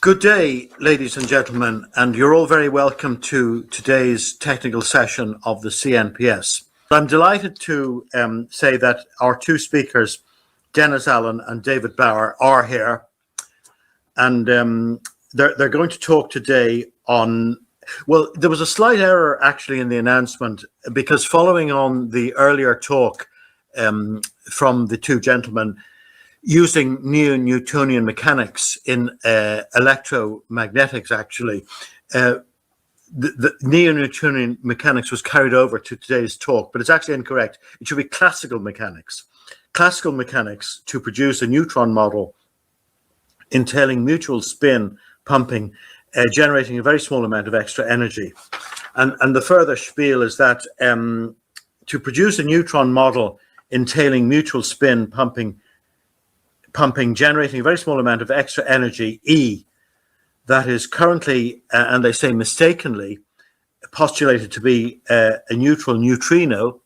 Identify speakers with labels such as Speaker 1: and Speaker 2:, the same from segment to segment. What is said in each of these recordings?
Speaker 1: Good day, ladies and gentlemen, and you're all very welcome to today's technical session of the CNPS. I'm delighted to say that our two speakers, Dennis Allen and David Bauer, are here, and they're going to talk today on, well, there was a slight error actually in the announcement, because following on the earlier talk from the two gentlemen, using neo-Newtonian mechanics in electromagnetics, actually, the neo-Newtonian mechanics was carried over to today's talk, but it's actually incorrect. It should be classical mechanics. Classical mechanics to produce a neutron model entailing mutual spin pumping, generating a very small amount of extra energy. And the further spiel is that to produce a neutron model entailing mutual spin pumping, generating a very small amount of extra energy, E, that is currently, and they say mistakenly, postulated to be a neutral neutrino,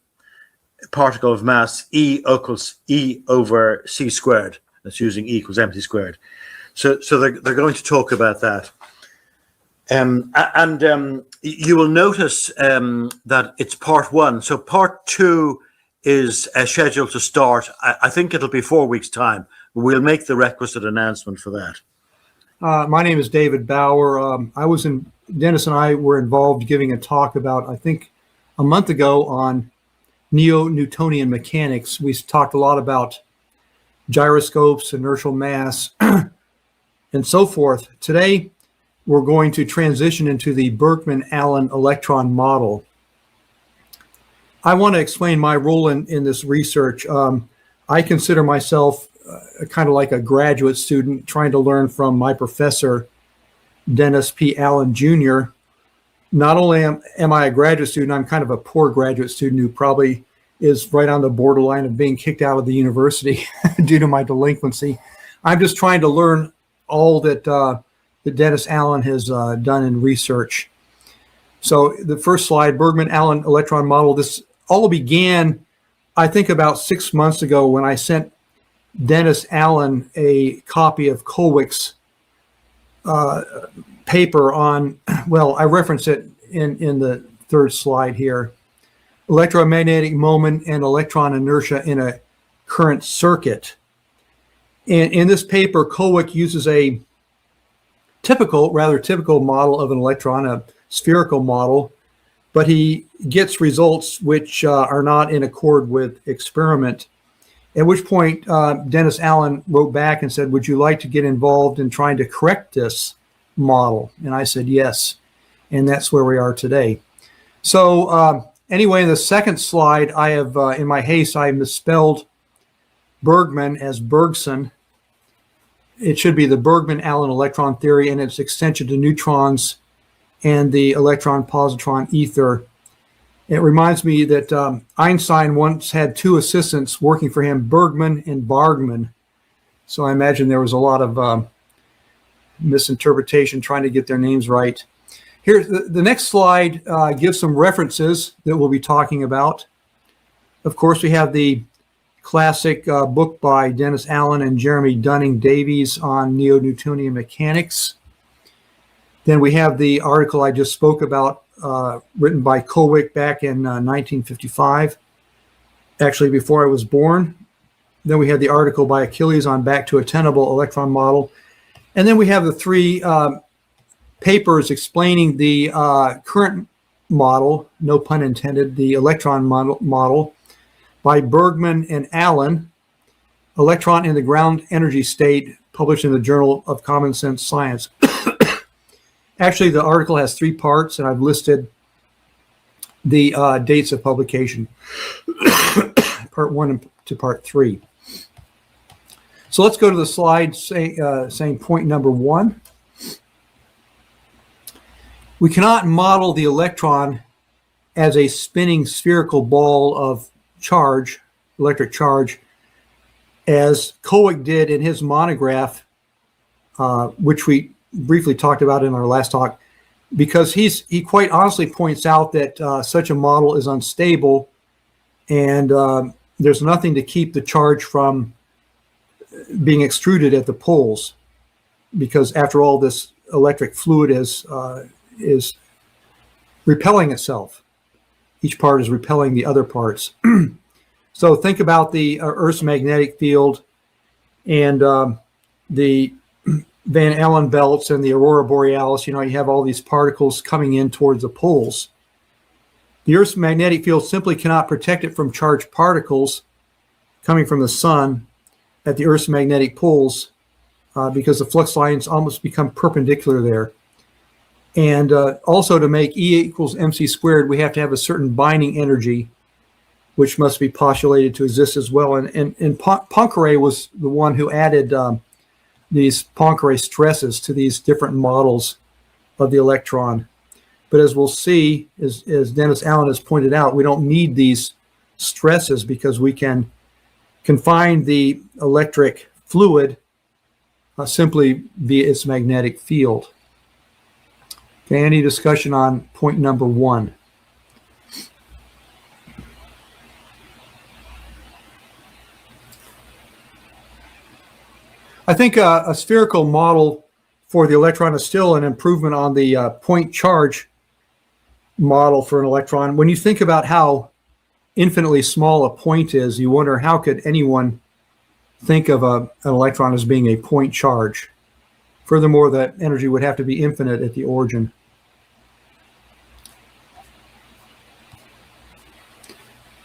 Speaker 1: particle of mass E equals E over C squared. That's using E equals mc squared. So they're going to talk about that. You will notice that it's part one. So part two is scheduled to start, I think it'll be 4 weeks' time. We'll make the requisite announcement for that.
Speaker 2: My name is David Bauer. Dennis and I were involved giving a talk about, I think, a month ago on neo-Newtonian mechanics. We talked a lot about gyroscopes, inertial mass, and so forth. Today, we're going to transition into the Bergman-Allen electron model. I want to explain my role in this research. I consider myself kind of like a graduate student trying to learn from my professor, Dennis P. Allen Jr. Not only am I a graduate student, I'm kind of a poor graduate student who probably is right on the borderline of being kicked out of the university due to my delinquency. I'm just trying to learn all that Dennis Allen has done in research. So the first slide, Bergman-Allen electron model, this all began, I think, about 6 months ago when I sent Dennis Allen a copy of Kowick's paper on, well, I reference it in the third slide here, electromagnetic moment and electron inertia in a current circuit. In this paper, Kowick uses a rather typical model of an electron, a spherical model, but he gets results which are not in accord with experiment. At which point, Dennis Allen wrote back and said, would you like to get involved in trying to correct this model? And I said, yes. And that's where we are today. So anyway, in the second slide, I have, in my haste, I misspelled Bergman as Bergson. It should be the Bergman-Allen electron theory and its extension to neutrons and the electron-positron ether. It reminds me that Einstein once had two assistants working for him, Bergman and Bargman. So I imagine there was a lot of misinterpretation trying to get their names right. Here, the next slide gives some references that we'll be talking about. Of course, we have the classic book by Dennis Allen and Jeremy Dunning Davies on neo-Newtonian mechanics. Then we have the article I just spoke about, written by Kowick back in 1955, actually before I was born. Then we had the article by Achilles on Back to a Tenable electron model. And then we have the three papers explaining the current model, no pun intended, the electron model by Bergman and Allen, Electron in the Ground Energy State, published in the Journal of Common Sense Science. Actually, the article has 3 parts, and I've listed the dates of publication, part 1 to part 3. So let's go to the slide saying point number 1. We cannot model the electron as a spinning spherical ball of charge, electric charge, as Kowick did in his monograph, which we briefly talked about in our last talk, because he quite honestly points out that such a model is unstable, and there's nothing to keep the charge from being extruded at the poles. because after all, this electric fluid is repelling itself. Each part is repelling the other parts. So think about the Earth's magnetic field and the Van Allen belts and the aurora borealis. You have all these particles coming in towards the poles. The Earth's magnetic field simply cannot protect it from charged particles coming from the sun at the Earth's magnetic poles because the flux lines almost become perpendicular there. And also, to make E equals mc squared, we have to have a certain binding energy, which must be postulated to exist as well. And Poincaré was the one who added these Poincaré stresses to these different models of the electron. But as we'll see, as Dennis Allen has pointed out, we don't need these stresses because we can confine the electric fluid simply via its magnetic field. Okay, any discussion on point number 1? I think a spherical model for the electron is still an improvement on the point charge model for an electron. When you think about how infinitely small a point is, you wonder how could anyone think of an electron as being a point charge. Furthermore, that energy would have to be infinite at the origin.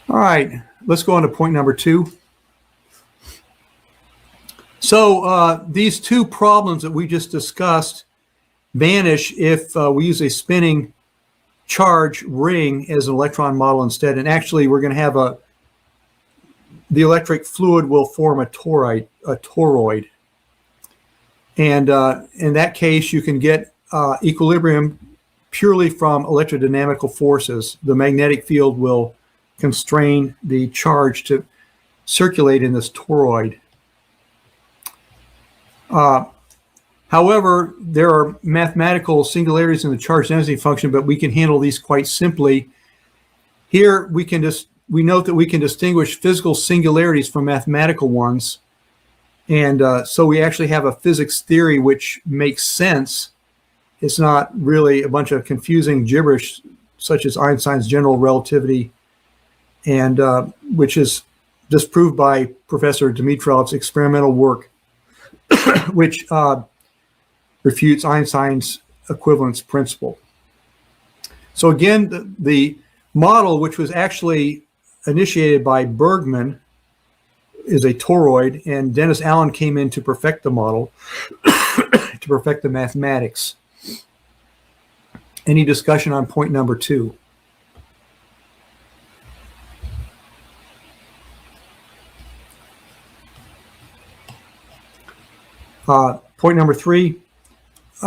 Speaker 2: All right, let's go on to point number 2. So these two problems that we just discussed vanish if we use a spinning charge ring as an electron model instead. And actually, we're going to have the electric fluid will form a toroid. And in that case, you can get equilibrium purely from electrodynamical forces. The magnetic field will constrain the charge to circulate in this toroid. However, there are mathematical singularities in the charge density function, but we can handle these quite simply. Here, we note that we can distinguish physical singularities from mathematical ones. And so we actually have a physics theory which makes sense. It's not really a bunch of confusing gibberish, such as Einstein's general relativity, and which is disproved by Professor Dimitrov's experimental work, which refutes Einstein's equivalence principle. So again, the model, which was actually initiated by Bergman, is a toroid, and Dennis Allen came in to perfect the model, to perfect the mathematics. Any discussion on point number 2? Point number 3.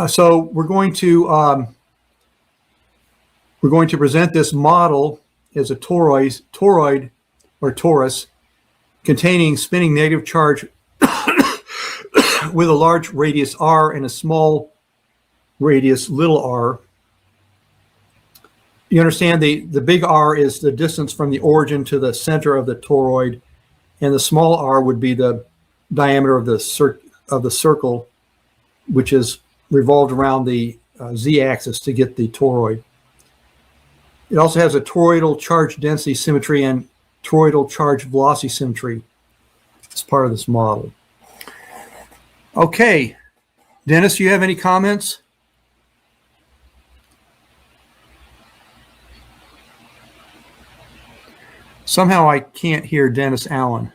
Speaker 2: So we're going to present this model as a toroid or torus containing spinning negative charge with a large radius r and a small radius little r. You understand the big R is the distance from the origin to the center of the toroid, and the small r would be the diameter of the circle, which is revolved around the z-axis to get the toroid. It also has a toroidal charge density symmetry and toroidal charge velocity symmetry as part of this model. Okay, Dennis, do you have any comments? Somehow I can't hear Dennis Allen.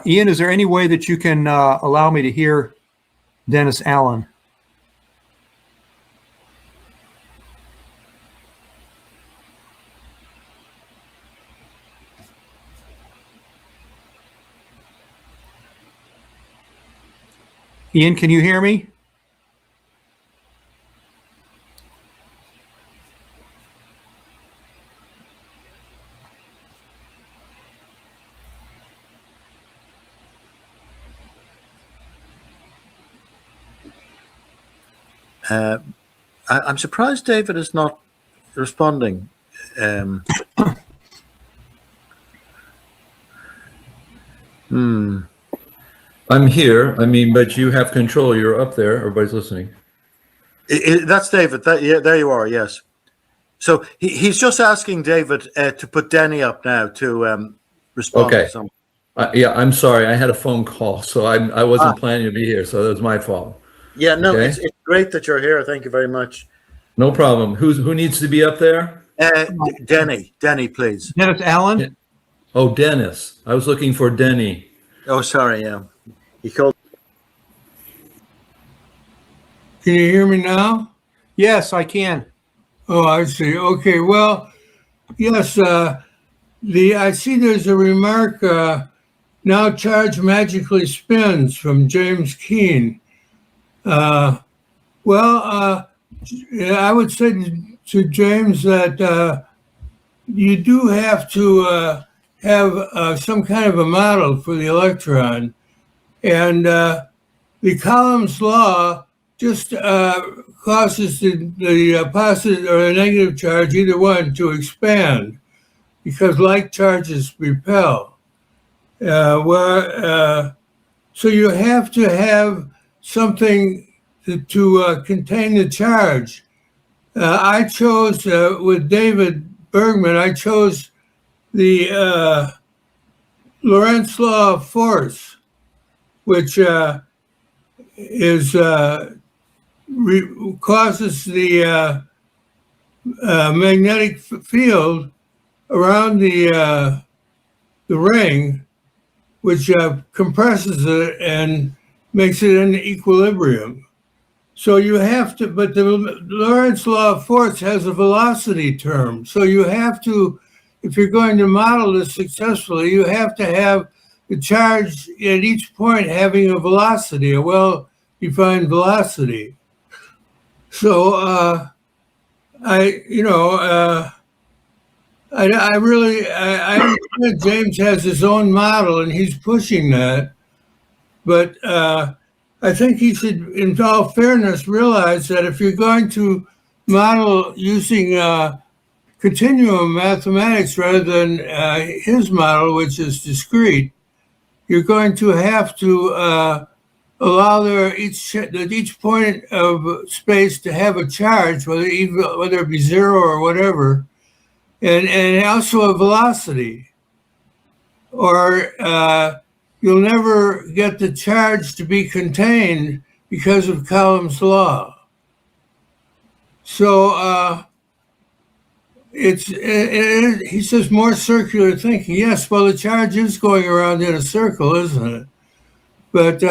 Speaker 2: Ian, is there any way that you can allow me to hear Dennis Allen? Ian, can you hear me?
Speaker 1: I'm surprised David is not responding.
Speaker 3: I'm here. I mean, but you have control. You're up there. Everybody's listening.
Speaker 1: That's David. Yeah, there you are. Yes. So he's just asking David to put Denny up now to respond to something.
Speaker 3: Yeah, I'm sorry. I had a phone call, so I wasn't planning to be here, so that was my fault.
Speaker 1: Yeah, no,
Speaker 3: Okay.
Speaker 1: it's great that you're here. Thank you very much.
Speaker 3: No problem. Who needs to be up there?
Speaker 1: Denny, please.
Speaker 2: Dennis Allen.
Speaker 3: Oh, Dennis. I was looking for Denny.
Speaker 1: Oh, sorry. Yeah, he called.
Speaker 4: Can you hear me now?
Speaker 2: Yes, I can.
Speaker 4: Oh, I see. Okay. Well, yes. I see there's a remark. Now charge magically spins from James Keen. I would say to James that you do have to have some kind of a model for the electron, and the Coulomb's law just causes the positive or the negative charge, either one, to expand because like charges repel. So you have to have something to contain the charge. I chose, with David Bergman, I chose the Lorentz law of force, which causes the magnetic field around the ring, which compresses it and makes it in equilibrium. So you have to, but the Lorentz law of force has a velocity term. So you have to, if you're going to model this successfully, you have to have the charge at each point having a velocity, a well-defined velocity. So I understand James has his own model and he's pushing that, but I think he should, in all fairness, realize that if you're going to model using continuum mathematics rather than his model, which is discrete, you're going to have to allow each point of space to have a charge, whether it be zero or whatever, and also a velocity, or you'll never get the charge to be contained because of Coulomb's law. So he says more circular thinking. Yes, well, the charge is going around in a circle, isn't it? But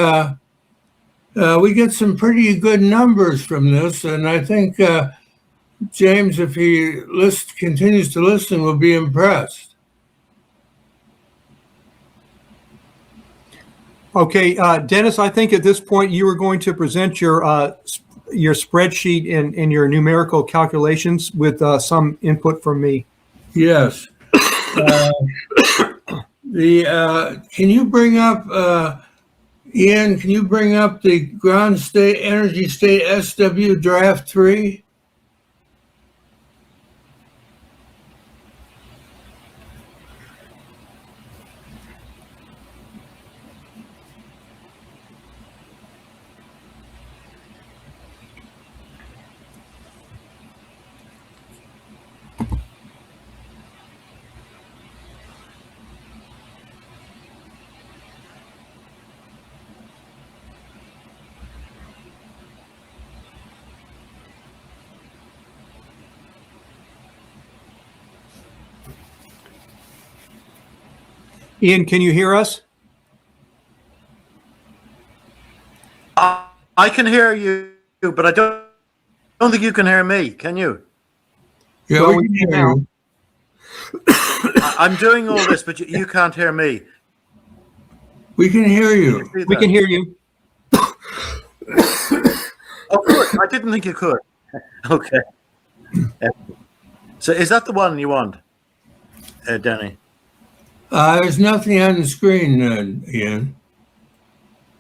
Speaker 4: we get some pretty good numbers from this, and I think James, if he continues to listen, will be impressed.
Speaker 2: Okay, Dennis, I think at this point you were going to present your spreadsheet and your numerical calculations with some input from me.
Speaker 4: Yes. Can you bring up, Ian, can you bring up the ground state, energy state SW draft 3?
Speaker 2: Ian, can you hear us?
Speaker 1: I can hear you, but I don't think you can hear me. Can you?
Speaker 4: Yeah,
Speaker 2: Well,
Speaker 4: we can hear you.
Speaker 1: I'm doing all this, but you can't hear me.
Speaker 4: We can hear you.
Speaker 2: We can hear you.
Speaker 1: Oh, good. I didn't think you could. Okay. So is that the one you want, Danny?
Speaker 4: There's nothing on the screen, Ian.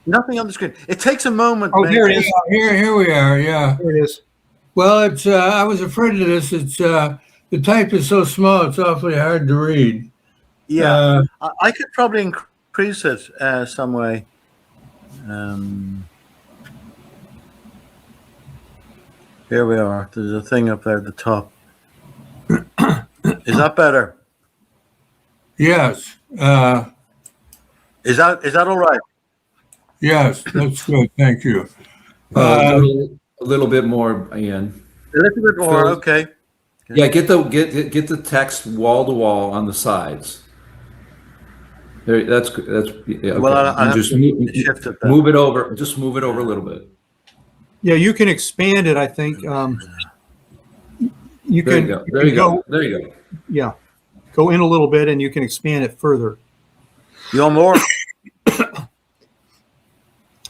Speaker 1: Nothing on the screen. It takes a moment.
Speaker 2: Oh, there it is.
Speaker 4: Here we are. Yeah.
Speaker 2: There it is.
Speaker 4: Well, it's I was afraid of this. It's the type is so small; it's awfully hard to read.
Speaker 1: Yeah, I could probably increase it some way. Here we are. There's a thing up there at the top. Is that better?
Speaker 4: Yes.
Speaker 1: Is that all right?
Speaker 4: Yes, that's good. Thank you.
Speaker 3: A little bit more, Ian.
Speaker 1: A little bit more.
Speaker 3: Phil?
Speaker 1: Okay.
Speaker 3: Yeah, get the text wall to wall on the sides. There, that's yeah, okay.
Speaker 1: Well, I have
Speaker 3: just
Speaker 1: to shift it then.
Speaker 3: move it over. Just move it over a little bit.
Speaker 2: Yeah, you can expand it, I think. You
Speaker 3: There
Speaker 2: can,
Speaker 3: you go. There you go. There you go.
Speaker 2: yeah, go in a little bit and you can expand it further.
Speaker 1: You want more?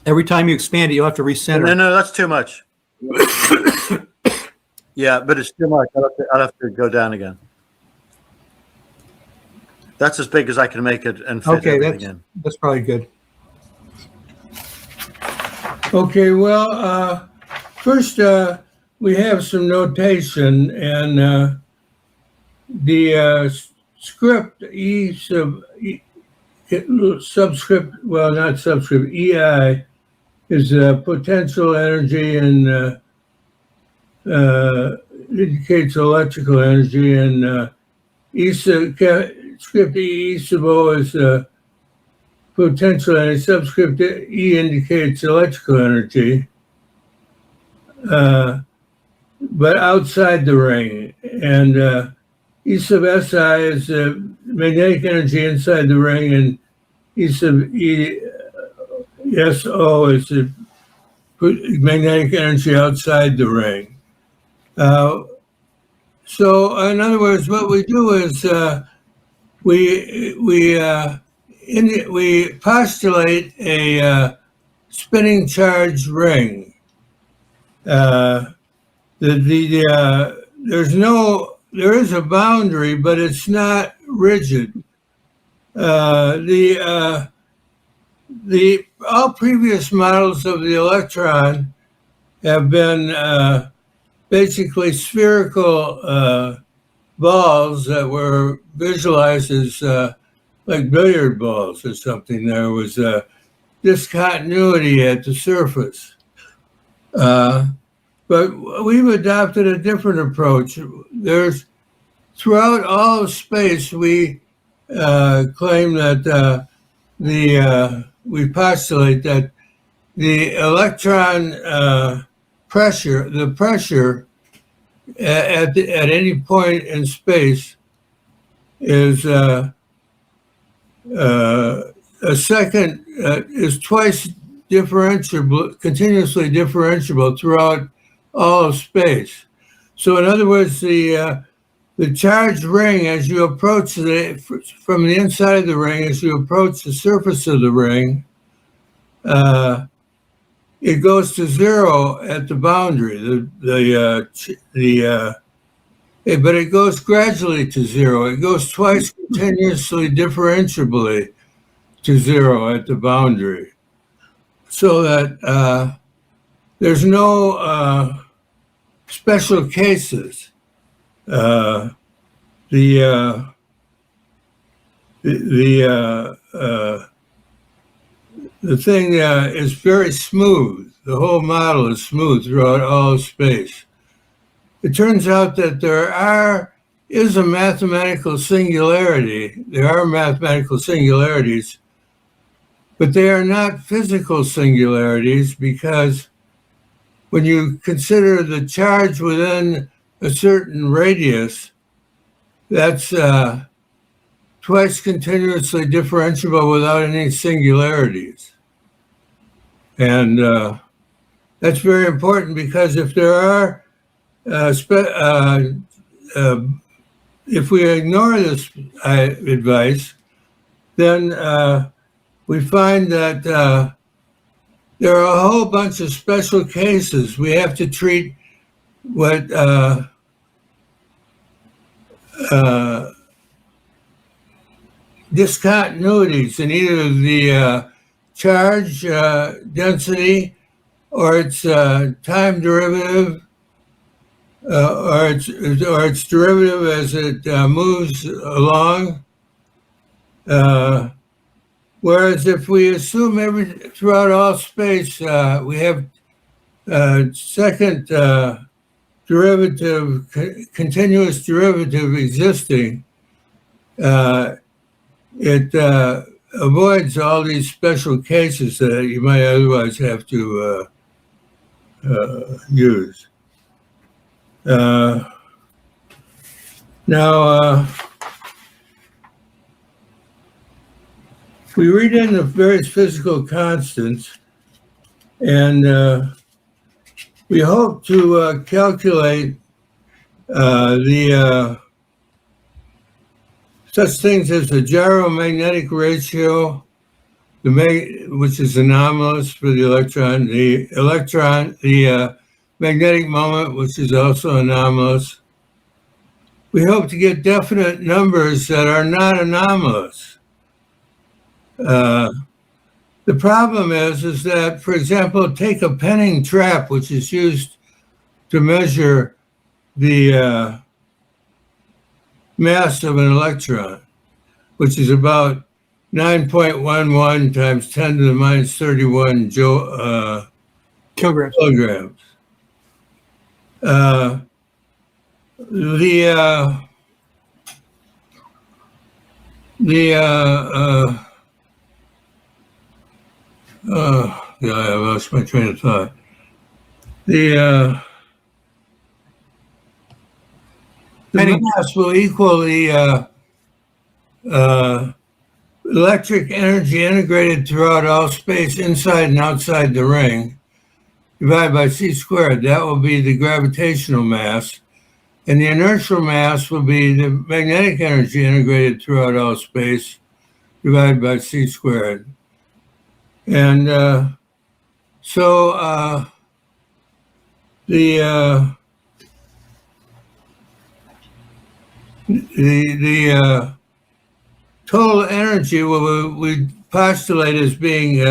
Speaker 2: Every time you expand it, you'll have to recenter.
Speaker 1: No, that's too much. Yeah, but it's too much. I'll have to go down again. That's as big as I can make it and fit
Speaker 2: Okay,
Speaker 1: everything in.
Speaker 2: that's probably good.
Speaker 4: Okay. Well, first we have some notation, and the script E subscript. Well, not subscript. EI is potential energy and indicates electrical energy, and script E sub O is potential energy. Subscript E indicates electrical energy, but outside the ring, and E sub SI is magnetic energy inside the ring, and E sub SO is the magnetic energy outside the ring. So, in other words, what we do is we postulate a spinning charged ring. There is a boundary, but it's not rigid. All previous models of the electron have been basically spherical balls that were visualized as like billiard balls or something. There was a discontinuity at the surface. But we've adopted a different approach. Throughout all of space, we claim that we postulate that the electron the pressure at any point in space is a second is twice differentiable, continuously differentiable throughout all of space. So, in other words, the charged ring, as you approach it from the inside of the ring, as you approach the surface of the ring, it goes to zero at the boundary. But it goes gradually to zero. It goes twice continuously differentiably to zero at the boundary, so that there's no special cases. The thing is very smooth. The whole model is smooth throughout all of space. It turns out that there is a mathematical singularity. There are mathematical singularities, but they are not physical singularities, because when you consider the charge within a certain radius, that's twice continuously differentiable without any singularities. And that's very important, because if there are, if we ignore this advice, then we find that there are a whole bunch of special cases. We have to treat what discontinuities in either the charge density or its time derivative or its derivative as it moves along. Whereas if we assume throughout all space we have second derivative, continuous derivative existing, it avoids all these special cases that you might otherwise have to use. Now, we read in the various physical constants, and we hope to calculate the such things as the gyromagnetic ratio, which is anomalous for the electron, the magnetic moment, which is also anomalous. We hope to get definite numbers that are not anomalous. The problem is that, for example, take a Penning trap, which is used to measure the mass of an electron, which is about 9.11 times 10 to the minus 31
Speaker 2: Kilograms.
Speaker 4: kilograms. Yeah, I lost my train of thought. The mass will equal the electric energy integrated throughout all space inside and outside the ring, divided by c squared. That will be the gravitational mass. And the inertial mass will be the magnetic energy integrated throughout all space, divided by c squared. And so the total energy we postulate as being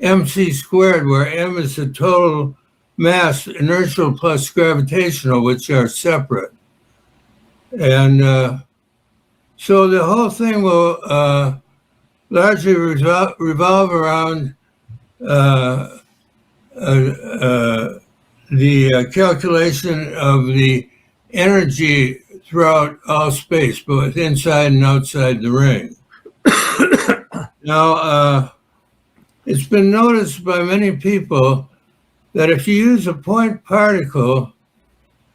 Speaker 4: mc squared, where m is the total mass, inertial plus gravitational, which are separate. And so the whole thing will largely revolve around the calculation of the energy throughout all space, both inside and outside the ring. Now, it's been noticed by many people that if you use a point particle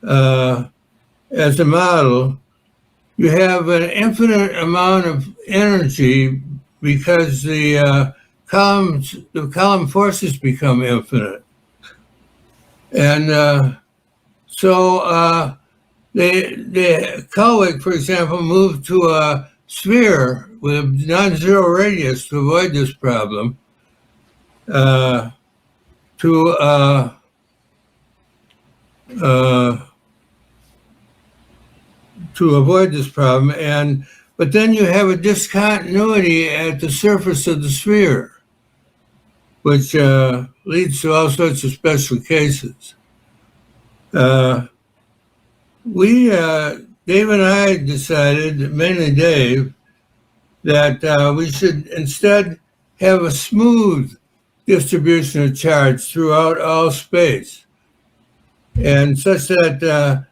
Speaker 4: as a model, you have an infinite amount of energy because the column forces become infinite. And so the Kullwig, for example, moved to a sphere with a non-zero radius to avoid this problem, to avoid this problem, but then you have a discontinuity at the surface of the sphere, which leads to all sorts of special cases. Dave and I decided, mainly Dave, that we should instead have a smooth distribution of charge throughout all space, and such that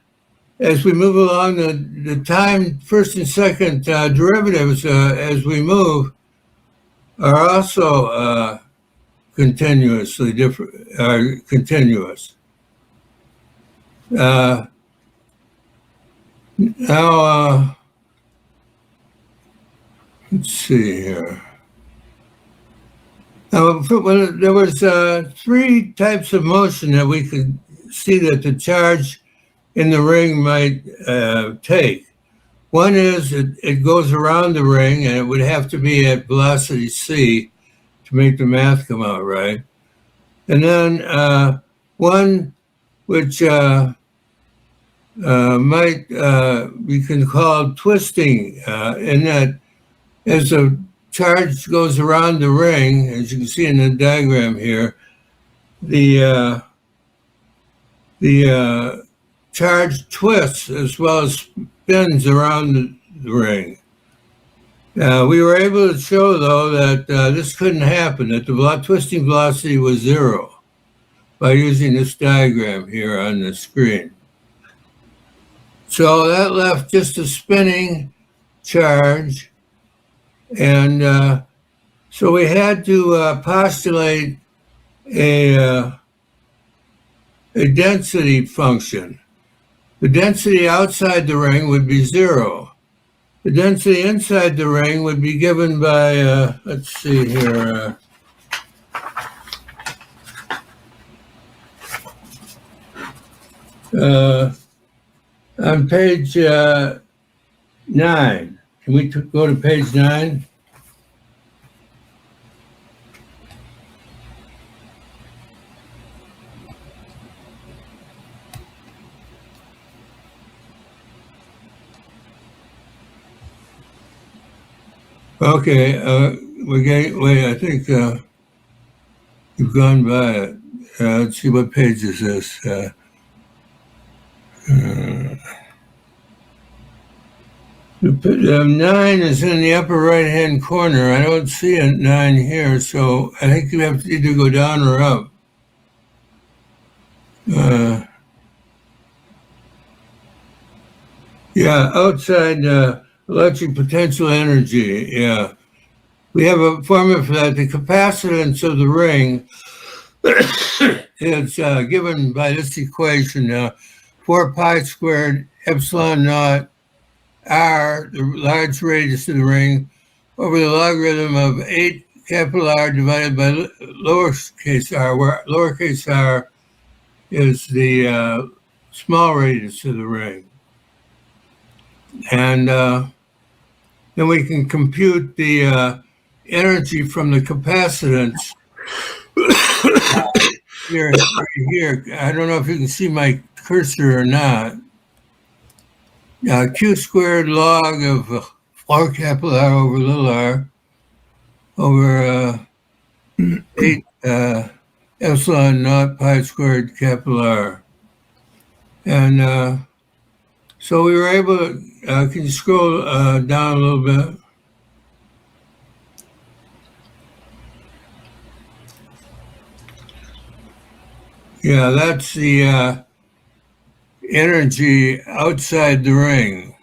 Speaker 4: as we move along, the time first and second derivatives as we move are also continuously different, continuous. Now, let's see here. Now, there was three types of motion that we could see that the charge in the ring might take. One is it goes around the ring, and it would have to be at velocity c to make the math come out right. And then one which might we can call twisting, in that as the charge goes around the ring, as you can see in the diagram here, the charge twists as well as spins around the ring. We were able to show, though, that this couldn't happen, that the twisting velocity was zero by using this diagram here on the screen. So that left just a spinning charge. And so we had to postulate a density function. The density outside the ring would be zero. The density inside the ring would be given by, let's see here. On page 9. Can we go to page 9? Okay, we're getting, wait, I think you've gone by it. Let's see, what page is this? 9 is in the upper right-hand corner. I don't see a 9 here, so I think you have to either go down or up. Yeah, outside electric potential energy, yeah. We have a formula for that. The capacitance of the ring is given by this equation, 4 pi squared epsilon naught r, the large radius of the ring, over the logarithm of 8 capital R divided by lowercase r, where lowercase r is the small radius of the ring. And then we can compute the energy from the capacitance here. I don't know if you can see my cursor or not. Q squared log of 4 capital R over little r over 8 epsilon naught pi squared capital R. And so we were able to, can you scroll down a little bit? Yeah, that's the energy outside the ring.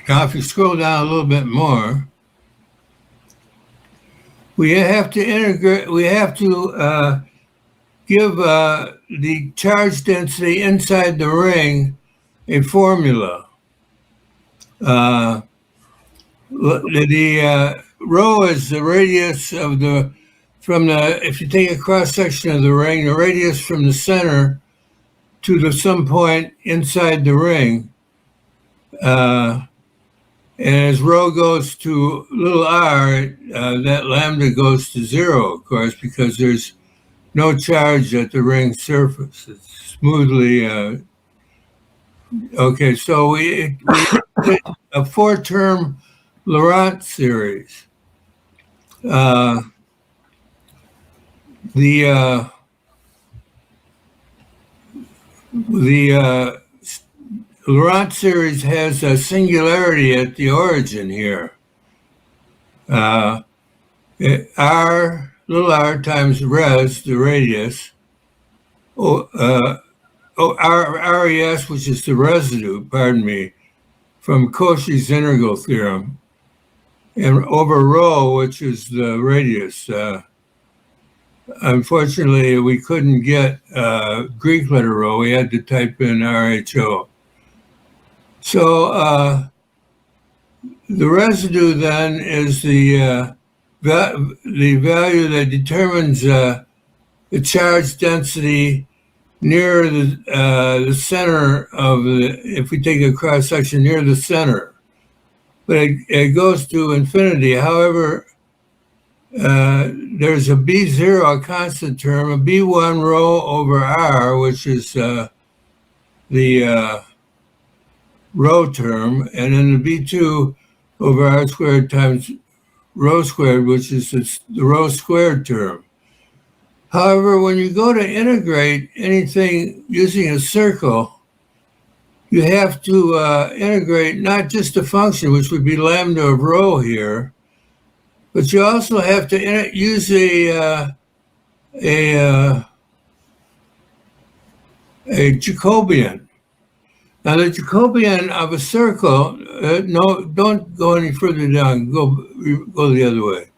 Speaker 4: Now, if you scroll down a little bit more, we have to integrate, we have to give the charge density inside the ring a formula. The rho is the radius of the, from the, if you take a cross section of the ring, the radius from the center to some point inside the ring. And as rho goes to little r, that lambda goes to 0, of course, because there's no charge at the ring surface. It's smoothly, okay, so we did a 4-term Laurent series. The Laurent series has a singularity at the origin here. R, little r times res, the radius, RES, which is the residue, pardon me, from Cauchy's integral theorem, and over rho, which is the radius. Unfortunately, we couldn't get Greek letter rho. We had to type in RHO. So the residue then is the value that determines the charge density near the center of the, if we take a cross section near the center, but it goes to infinity. However, there's a B0, a constant term, a B1 rho over R, which is the rho term, and then the B2 over R squared times rho squared, which is the rho squared term. However, when you go to integrate anything using a circle, you have to integrate not just a function, which would be lambda of rho here, but you also have to use a Jacobian. Now, the Jacobian of a circle, no, don't go any further down. Go the other way.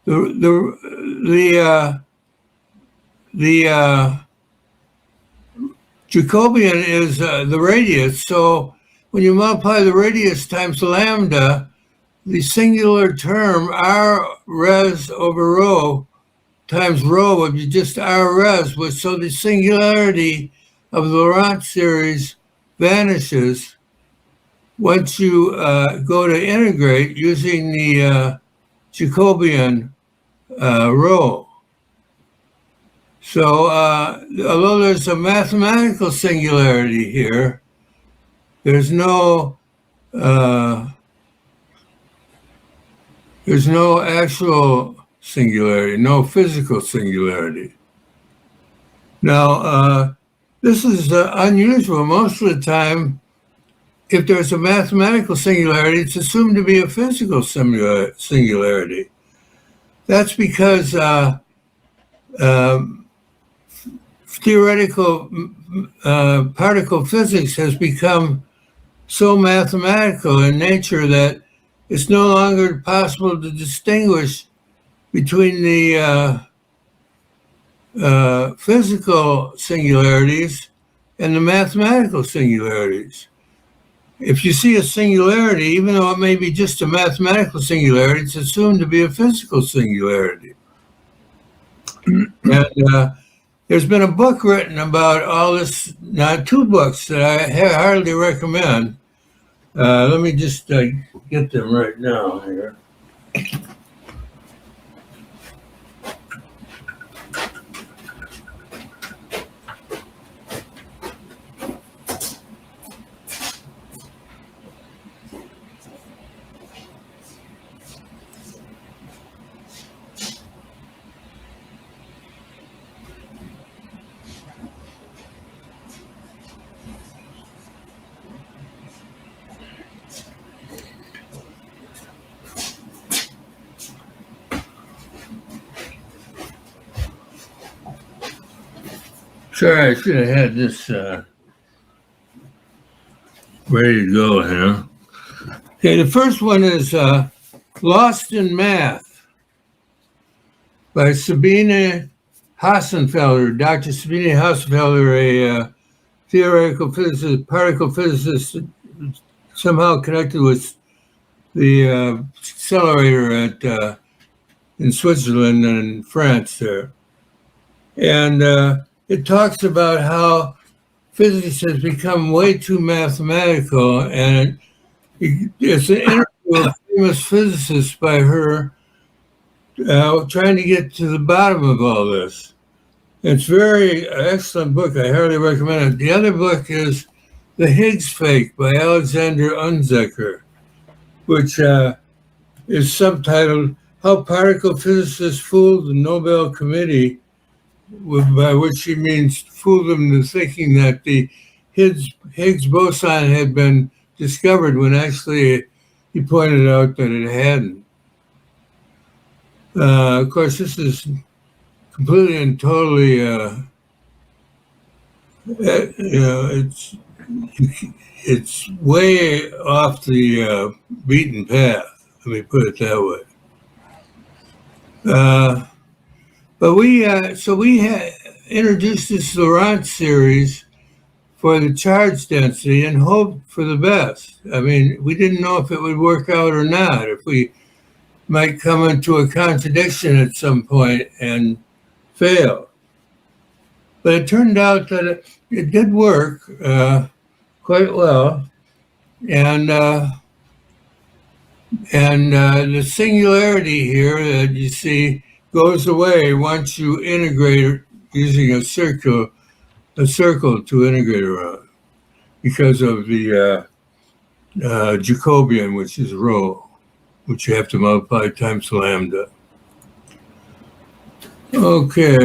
Speaker 4: The Jacobian is the radius. So when you multiply the radius times lambda, the singular term r res over rho times rho would be just r res. So the singularity of the Laurent series vanishes once you go to integrate using the Jacobian rho. So although there's a mathematical singularity here, there's no actual singularity, no physical singularity. Now, this is unusual. Most of the time, if there's a mathematical singularity, it's assumed to be a physical singularity. That's because theoretical particle physics has become so mathematical in nature that it's no longer possible to distinguish between the physical singularities and the mathematical singularities. If you see a singularity, even though it may be just a mathematical singularity, it's assumed to be a physical singularity. And there's been a book written about all this, now 2 books that I hardly recommend. Let me just get them right now here. Sorry, I should have had this ready to go here. Okay, the first one is Lost in Math by Sabine Hassenfelder. Dr. Sabine Hassenfelder, a theoretical physicist, particle physicist, somehow connected with the accelerator at in Switzerland and France there. And it talks about how physics has become way too mathematical, and it's an interview with a famous physicist by her trying to get to the bottom of all this. It's a very excellent book. I highly recommend it. The other book is The Higgs Fake by Alexander Unzecker, which is subtitled How Particle Physicists Fooled the Nobel Committee, by which she means fooled them into thinking that the Higgs boson had been discovered when actually he pointed out that it hadn't. Of course, this is completely and totally, it's way off the beaten path. Let me put it that way. But we introduced this Laurent series for the charge density and hoped for the best. I mean, we didn't know if it would work out or not, if we might come into a contradiction at some point and fail. But it turned out that it did work quite well. And the singularity here that you see goes away once you integrate using a circle to integrate around, because of the Jacobian, which is rho, which you have to multiply times lambda. Okay.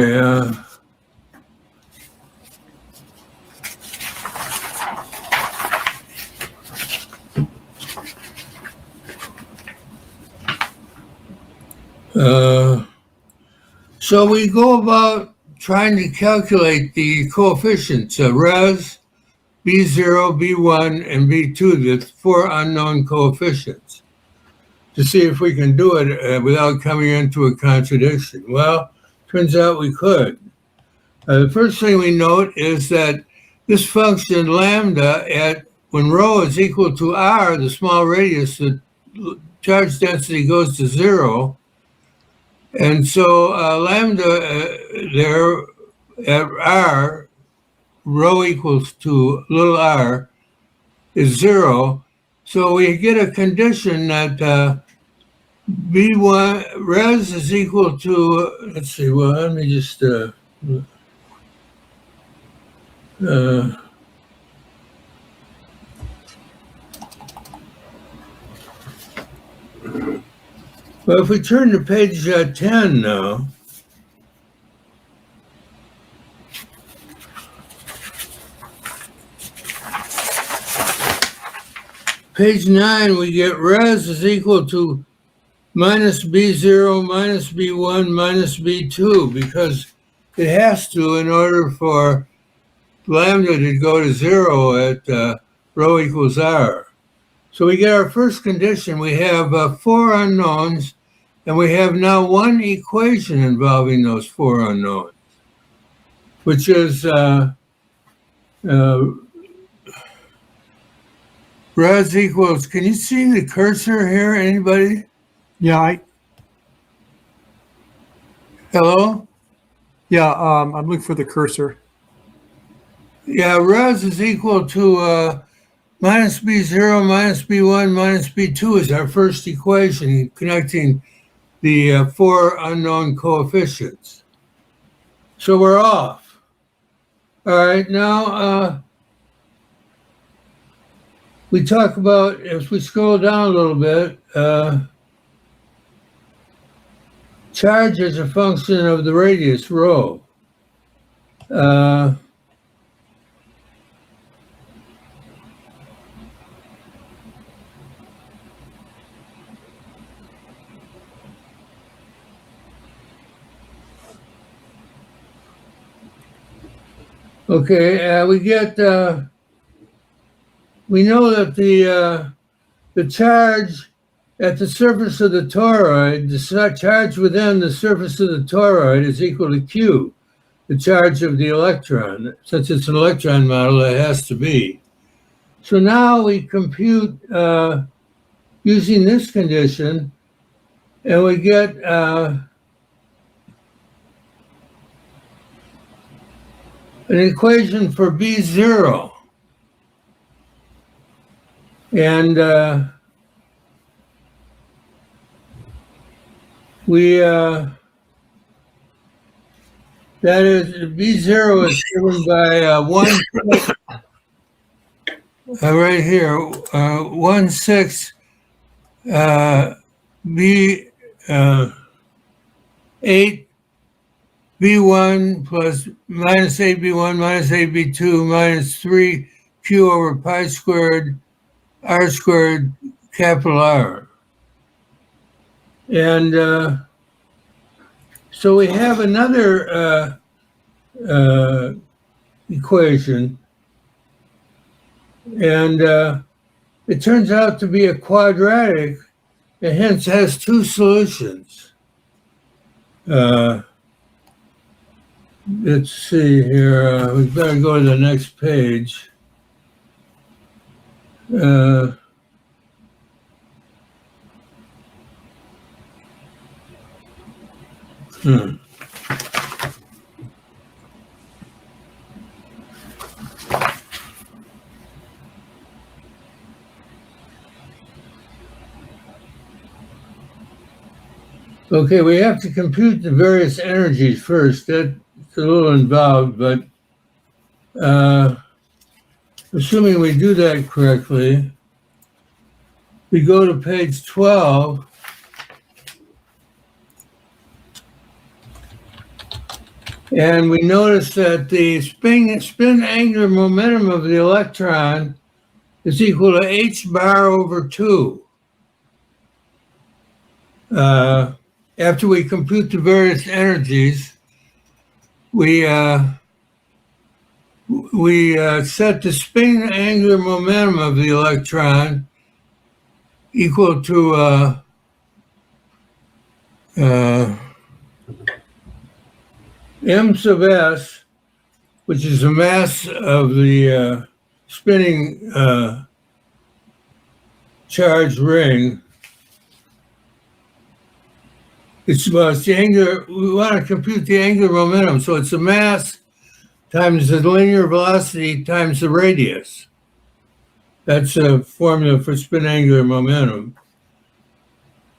Speaker 4: So we go about trying to calculate the coefficients, res, B0, B1, and B2, the 4 unknown coefficients, to see if we can do it without coming into a contradiction. Well, turns out we could. The first thing we note is that this function lambda when rho is equal to r, the small radius, the charge density goes to 0. And so lambda there at r, rho equals to little r, is 0. So we get a condition that B1 res is equal to, let's see, well, let me just, well, if we turn to page 10 now, page 9, we get res is equal to minus B0 minus B1 minus B2, because it has to in order for lambda to go to 0 at rho equals r. So we get our first condition. We have 4 unknowns, and we have now one equation involving those 4 unknowns, which is res equals, can you see the cursor here, anybody?
Speaker 2: Yeah,
Speaker 4: Hello?
Speaker 2: I'm looking for the cursor.
Speaker 4: Yeah, res is equal to minus B0 minus B1 minus B2 is our first equation connecting the 4 unknown coefficients. So we're off. All right, now we talk about, if we scroll down a little bit, charge as a function of the radius, rho. Okay, we get, we know that the charge at the surface of the toroid, the charge within the surface of the toroid is equal to Q, the charge of the electron. Since it's an electron model, it has to be. So now we compute using this condition, and we get an equation for B0. And that is, B0 is given by 1, right here, 1/6 B 8 B1 plus minus 8B1 minus 8B2 minus 3Q over pi squared R squared capital R. And so we have another equation, and it turns out to be a quadratic, and hence has 2 solutions. Let's see here. We better go to the next page. Okay, we have to compute the various energies first. That's a little involved, but assuming we do that correctly, we go to page 12. And we notice that the spin angular momentum of the electron is equal to h bar over 2. After we compute the various energies, we set the spin angular momentum of the electron equal to m sub s, which is the mass of the spinning charged ring. It's the angular, we want to compute the angular momentum, so it's the mass times the linear velocity times the radius. That's a formula for spin angular momentum.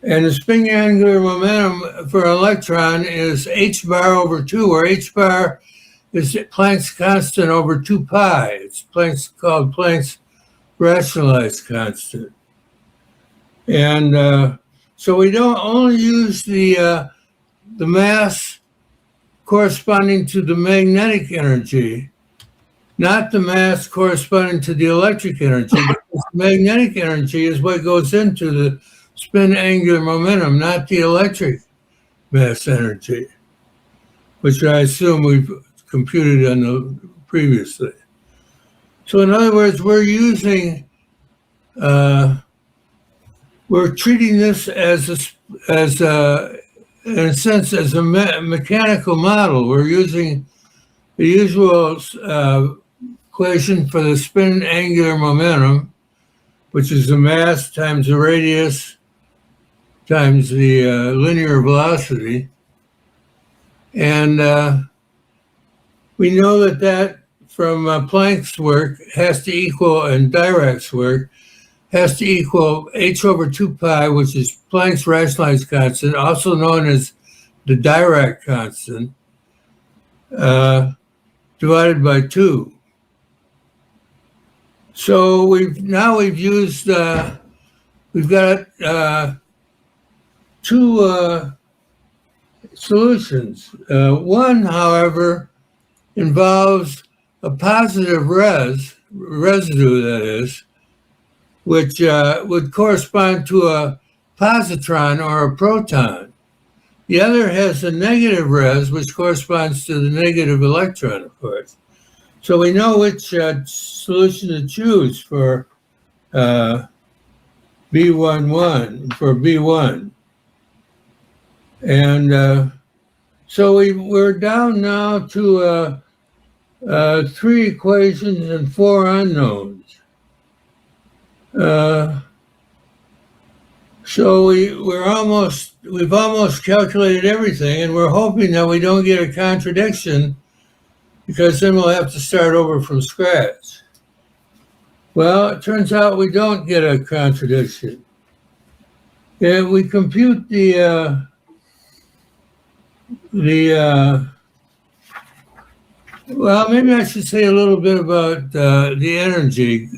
Speaker 4: And the spin angular momentum for an electron is h bar over 2, where h bar is Planck's constant over 2 pi. It's called Planck's rationalized constant. And so we don't only use the mass corresponding to the magnetic energy, not the mass corresponding to the electric energy, because the magnetic energy is what goes into the spin angular momentum, not the electric mass energy, which I assume we've computed on the previously. So in other words, we're treating this in a sense as a mechanical model. We're using the usual equation for the spin angular momentum, which is the mass times the radius times the linear velocity. And we know that from Planck's work has to equal, and Dirac's work, has to equal h over 2 pi, which is Planck's rationalized constant, also known as the Dirac constant, divided by 2. So we've used, we've got 2 solutions. One, however, involves a positive residue, that is, which would correspond to a positron or a proton. The other has a negative res, which corresponds to the negative electron, of course. So we know which solution to choose for B11, for B1. And so we're down now to 3 equations and 4 unknowns. So we've almost calculated everything, and we're hoping that we don't get a contradiction, because then we'll have to start over from scratch. Well, it turns out we don't get a contradiction. And we compute well, maybe I should say a little bit about the energy.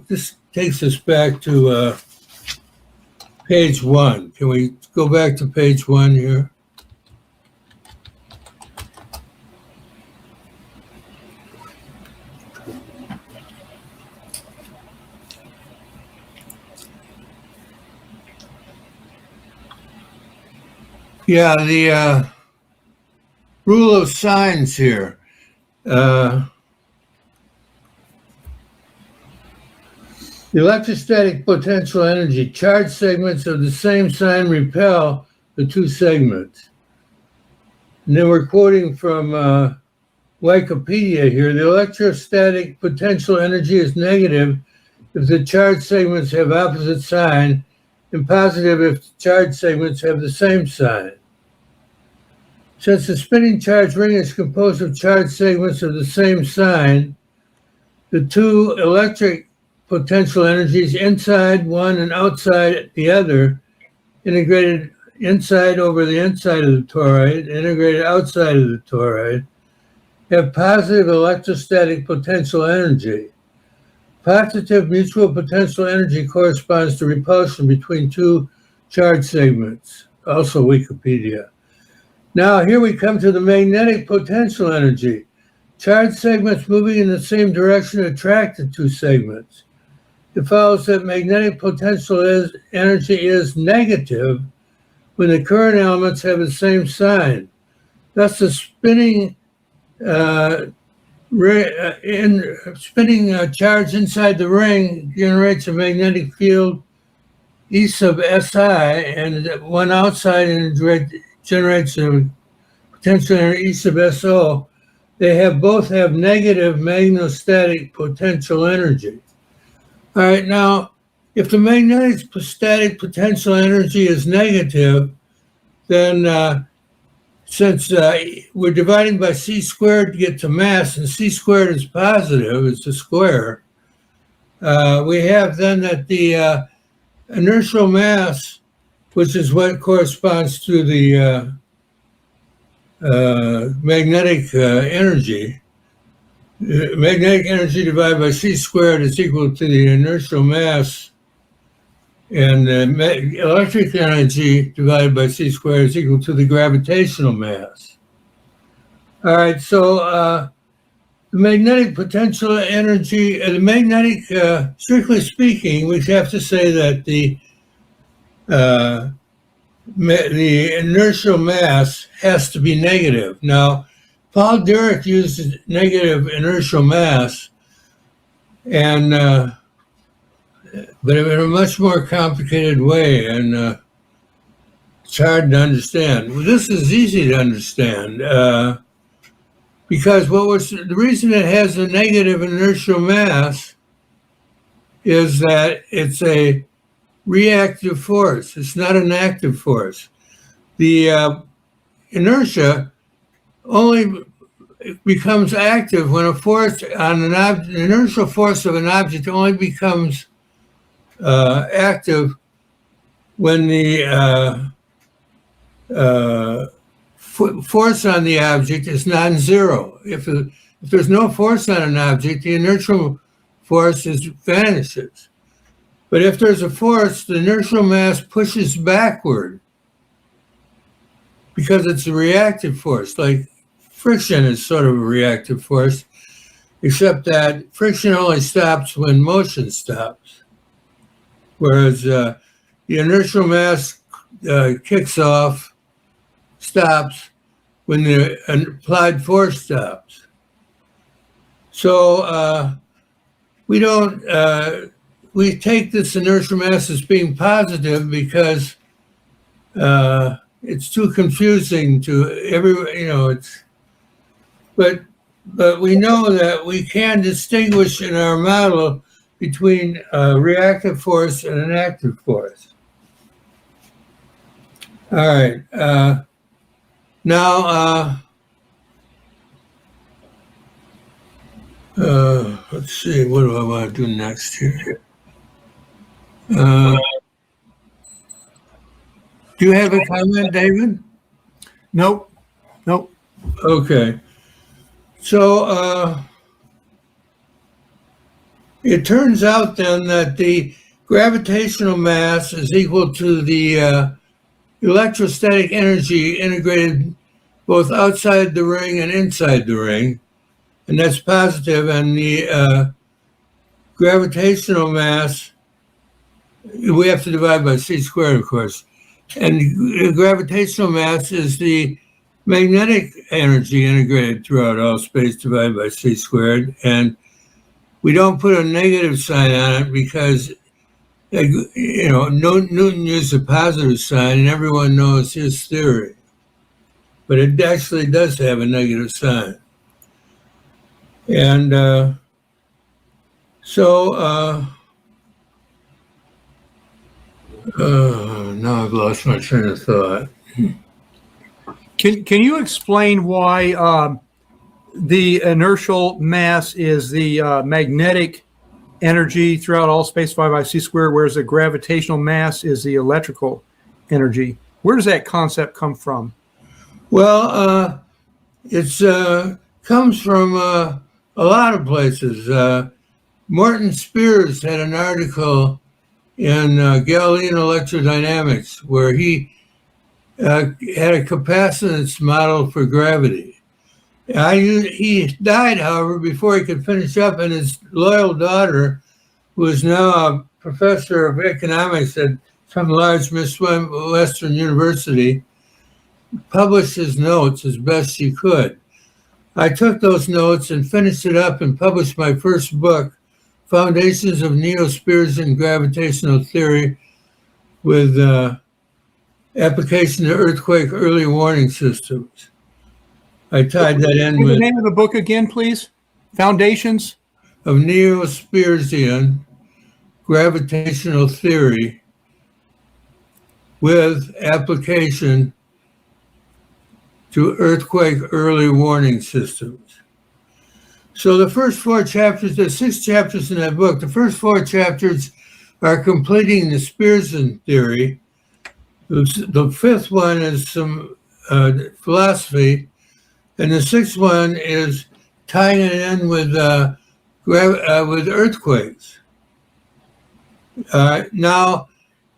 Speaker 4: This takes us back to page 1. Can we go back to page 1 here? Yeah, the rule of signs here. The electrostatic potential energy, charged segments of the same sign repel the 2 segments. And then we're quoting from Wikipedia here. The electrostatic potential energy is negative if the charged segments have opposite sign, and positive if the charged segments have the same sign. Since the spinning charged ring is composed of charged segments of the same sign, the 2 electric potential energies inside one and outside the other, integrated inside over the inside of the toroid, integrated outside of the toroid, have positive electrostatic potential energy. Positive mutual potential energy corresponds to repulsion between 2 charged segments, also Wikipedia. Now here we come to the magnetic potential energy. Charged segments moving in the same direction attract the two segments. It follows that magnetic potential energy is negative when the current elements have the same sign. Thus, the spinning charge inside the ring generates a magnetic field E sub SI, and one outside and generates a potential energy E sub SO. They both have negative magnostatic potential energy. All right, now, if the magnetic static potential energy is negative, then since we're dividing by c squared to get to mass, and c squared is positive, it's a square, we have then that the inertial mass, which is what corresponds to the magnetic energy, magnetic energy divided by c squared is equal to the inertial mass, and the electric energy divided by c squared is equal to the gravitational mass. All right, so the magnetic potential energy, strictly speaking, we have to say that the inertial mass has to be negative. Now, Paul Dirac used negative inertial mass, and but in a much more complicated way, and it's hard to understand. Well, this is easy to understand because the reason it has a negative inertial mass is that it's a reactive force. It's not an active force. The inertia only becomes active when a force on an object, the inertial force of an object only becomes active when the force on the object is non-zero. If there's no force on an object, the inertial force vanishes. But if there's a force, the inertial mass pushes backward because it's a reactive force. Like friction is sort of a reactive force, except that friction only stops when motion stops. Whereas the inertial mass kicks off, stops when the applied force stops. So we take this inertial mass as being positive because it's too confusing to but we know that we can distinguish in our model between a reactive force and an active force. All right. Now, let's see, what do I want to do next here? Do you have a comment, David?
Speaker 2: Nope.
Speaker 4: Okay. So it turns out then that the gravitational mass is equal to the electrostatic energy integrated both outside the ring and inside the ring, and that's positive, and the gravitational mass, we have to divide by c squared, of course, and the gravitational mass is the magnetic energy integrated throughout all space divided by c squared, and we don't put a negative sign on it because Newton used a positive sign, and everyone knows his theory. But it actually does have a negative sign. And now I've lost my train of thought.
Speaker 2: Can you explain why the inertial mass is the magnetic energy throughout all space divided by c squared, whereas the gravitational mass is the electrical energy? Where does that concept come from?
Speaker 4: Well, it comes from a lot of places. Morton Spears had an article in Galilean Electrodynamics where he had a capacitance model for gravity. He died, however, before he could finish up, and his loyal daughter, who is now a professor of economics at some large Western university, published his notes as best she could. I took those notes and finished it up and published my first book, Foundations of Neo-Spearsonian Gravitational Theory, with application to earthquake early warning systems. I tied that in
Speaker 2: Give
Speaker 4: with
Speaker 2: the name of the book again, please. Foundations
Speaker 4: of Neo-Spearsian Gravitational Theory with application to earthquake early warning systems. So the first 4 chapters, there's 6 chapters in that book. The first 4 chapters are completing the Spearson theory. The 5th one is some philosophy, and the 6th one is tying it in with earthquakes. Now,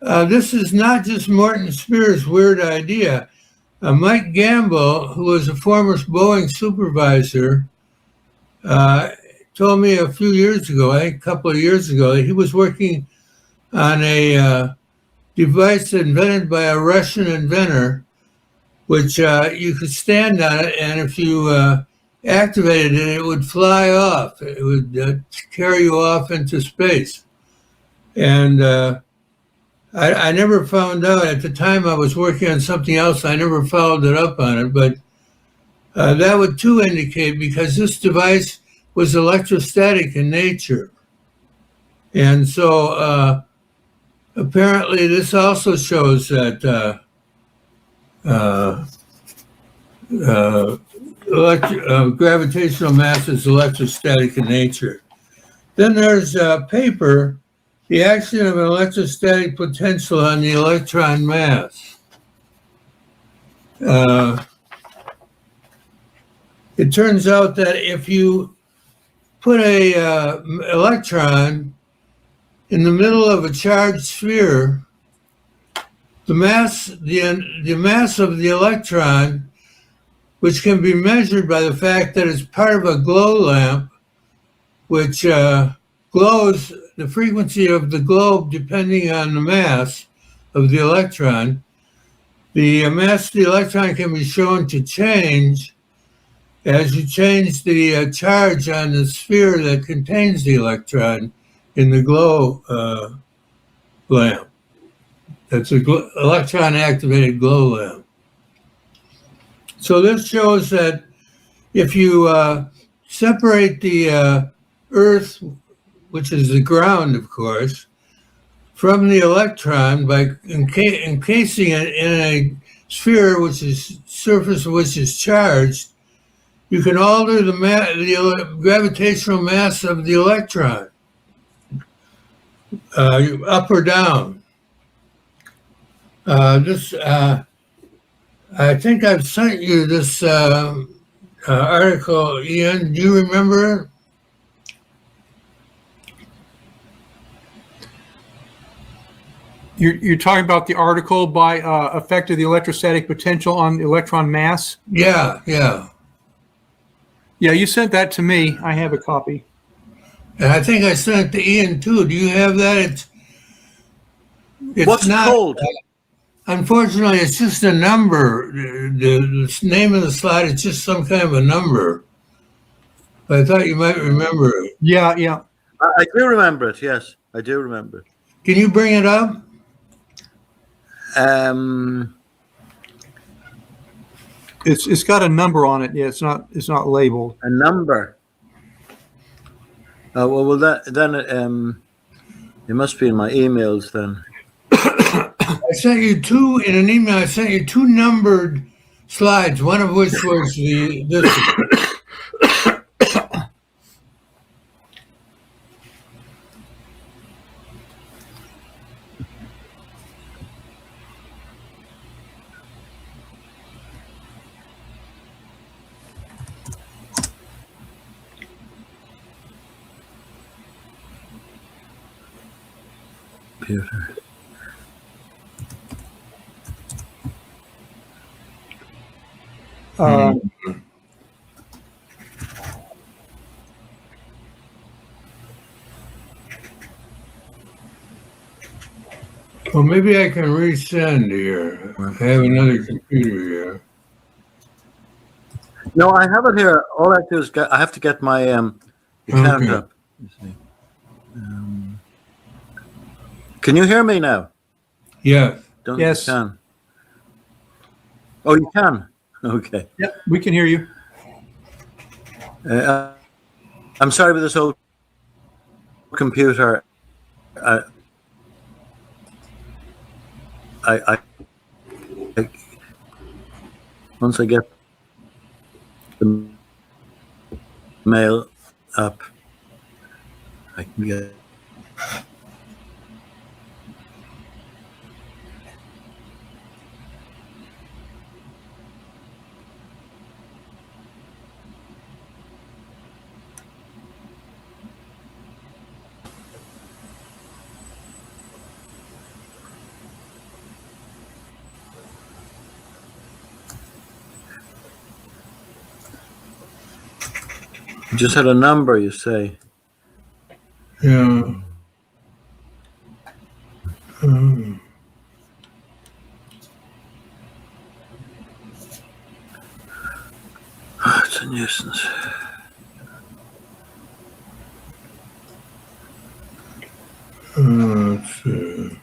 Speaker 4: this is not just Morton Spears' weird idea. Mike Gamble, who was a former Boeing supervisor, told me a few years ago, I think a couple of years ago, that he was working on a device invented by a Russian inventor, which you could stand on it, and if you activated it, it would fly off. It would carry you off into space. And I never found out. At the time I was working on something else, I never followed it up on it, but that would too indicate, because this device was electrostatic in nature. And so apparently this also shows that gravitational mass is electrostatic in nature. Then there's a paper, The Action of an Electrostatic Potential on the Electron Mass. It turns out that if you put a electron in the middle of a charged sphere, the mass of the electron, which can be measured by the fact that it's part of a glow lamp, which glows the frequency of the globe depending on the mass of the electron. The mass of the electron can be shown to change as you change the charge on the sphere that contains the electron in the glow lamp. That's an electron-activated glow lamp. So this shows that if you separate the Earth, which is the ground, of course, from the electron by encasing it in a sphere which is surface of which is charged, you can alter the gravitational mass of the electron, up or down. I think I've sent you this article, Ian. Do you remember it?
Speaker 2: You're talking about the article by Effect of the Electrostatic Potential on Electron Mass?
Speaker 4: Yeah.
Speaker 2: Yeah, you sent that to me. I have a copy.
Speaker 4: And I think I sent it to Ian too. Do you have that? It's
Speaker 1: What's it called?
Speaker 4: Unfortunately, it's just a number. The name of the slide is just some kind of a number. But I thought you might remember it.
Speaker 2: Yeah.
Speaker 1: I do remember it. Yes, I do remember it.
Speaker 4: Can you bring it up?
Speaker 2: It's got a number on it. Yeah, it's not labeled.
Speaker 1: A number. It must be in my emails then.
Speaker 4: I sent you two in an email. I sent you 2 numbered slides, one of which was this.
Speaker 1: Computer.
Speaker 2: Uh,
Speaker 4: Well, maybe I can resend here. I have another computer here.
Speaker 1: No, I have it here. All I do is I have to get my account
Speaker 4: Okay.
Speaker 1: up. You see. Can you hear me now?
Speaker 4: Yeah.
Speaker 1: Don't
Speaker 2: Yes.
Speaker 1: You can. Oh, you can. Okay.
Speaker 2: Yep, we can hear you.
Speaker 1: I'm sorry with this old computer. I once I get the mail up, I can get. You just had a number, you say.
Speaker 4: Yeah.
Speaker 1: Oh, it's a nuisance.
Speaker 4: Let's see.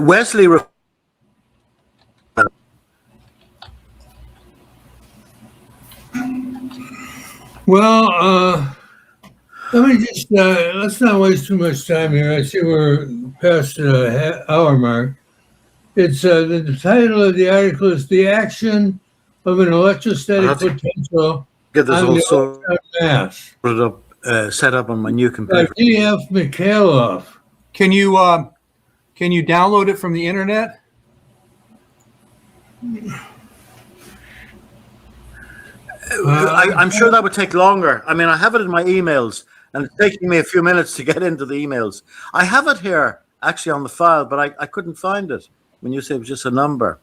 Speaker 1: Wesley.
Speaker 4: Well, let me just, let's not waste too much time here. I see we're past the hour mark. It's the title of the article is The Action of an Electrostatic Potential
Speaker 1: Get this
Speaker 4: on
Speaker 1: all
Speaker 4: the
Speaker 1: sorted
Speaker 4: Electron Mass
Speaker 1: up, set up on my new
Speaker 4: by
Speaker 1: computer.
Speaker 4: D.F. Mikhailov.
Speaker 2: Can you download it from the internet?
Speaker 1: I'm sure that would take longer. I mean, I have it in my emails, and it's taking me a few minutes to get into the emails. I have it here, actually, on the file, but I couldn't find it when you said it was just a number.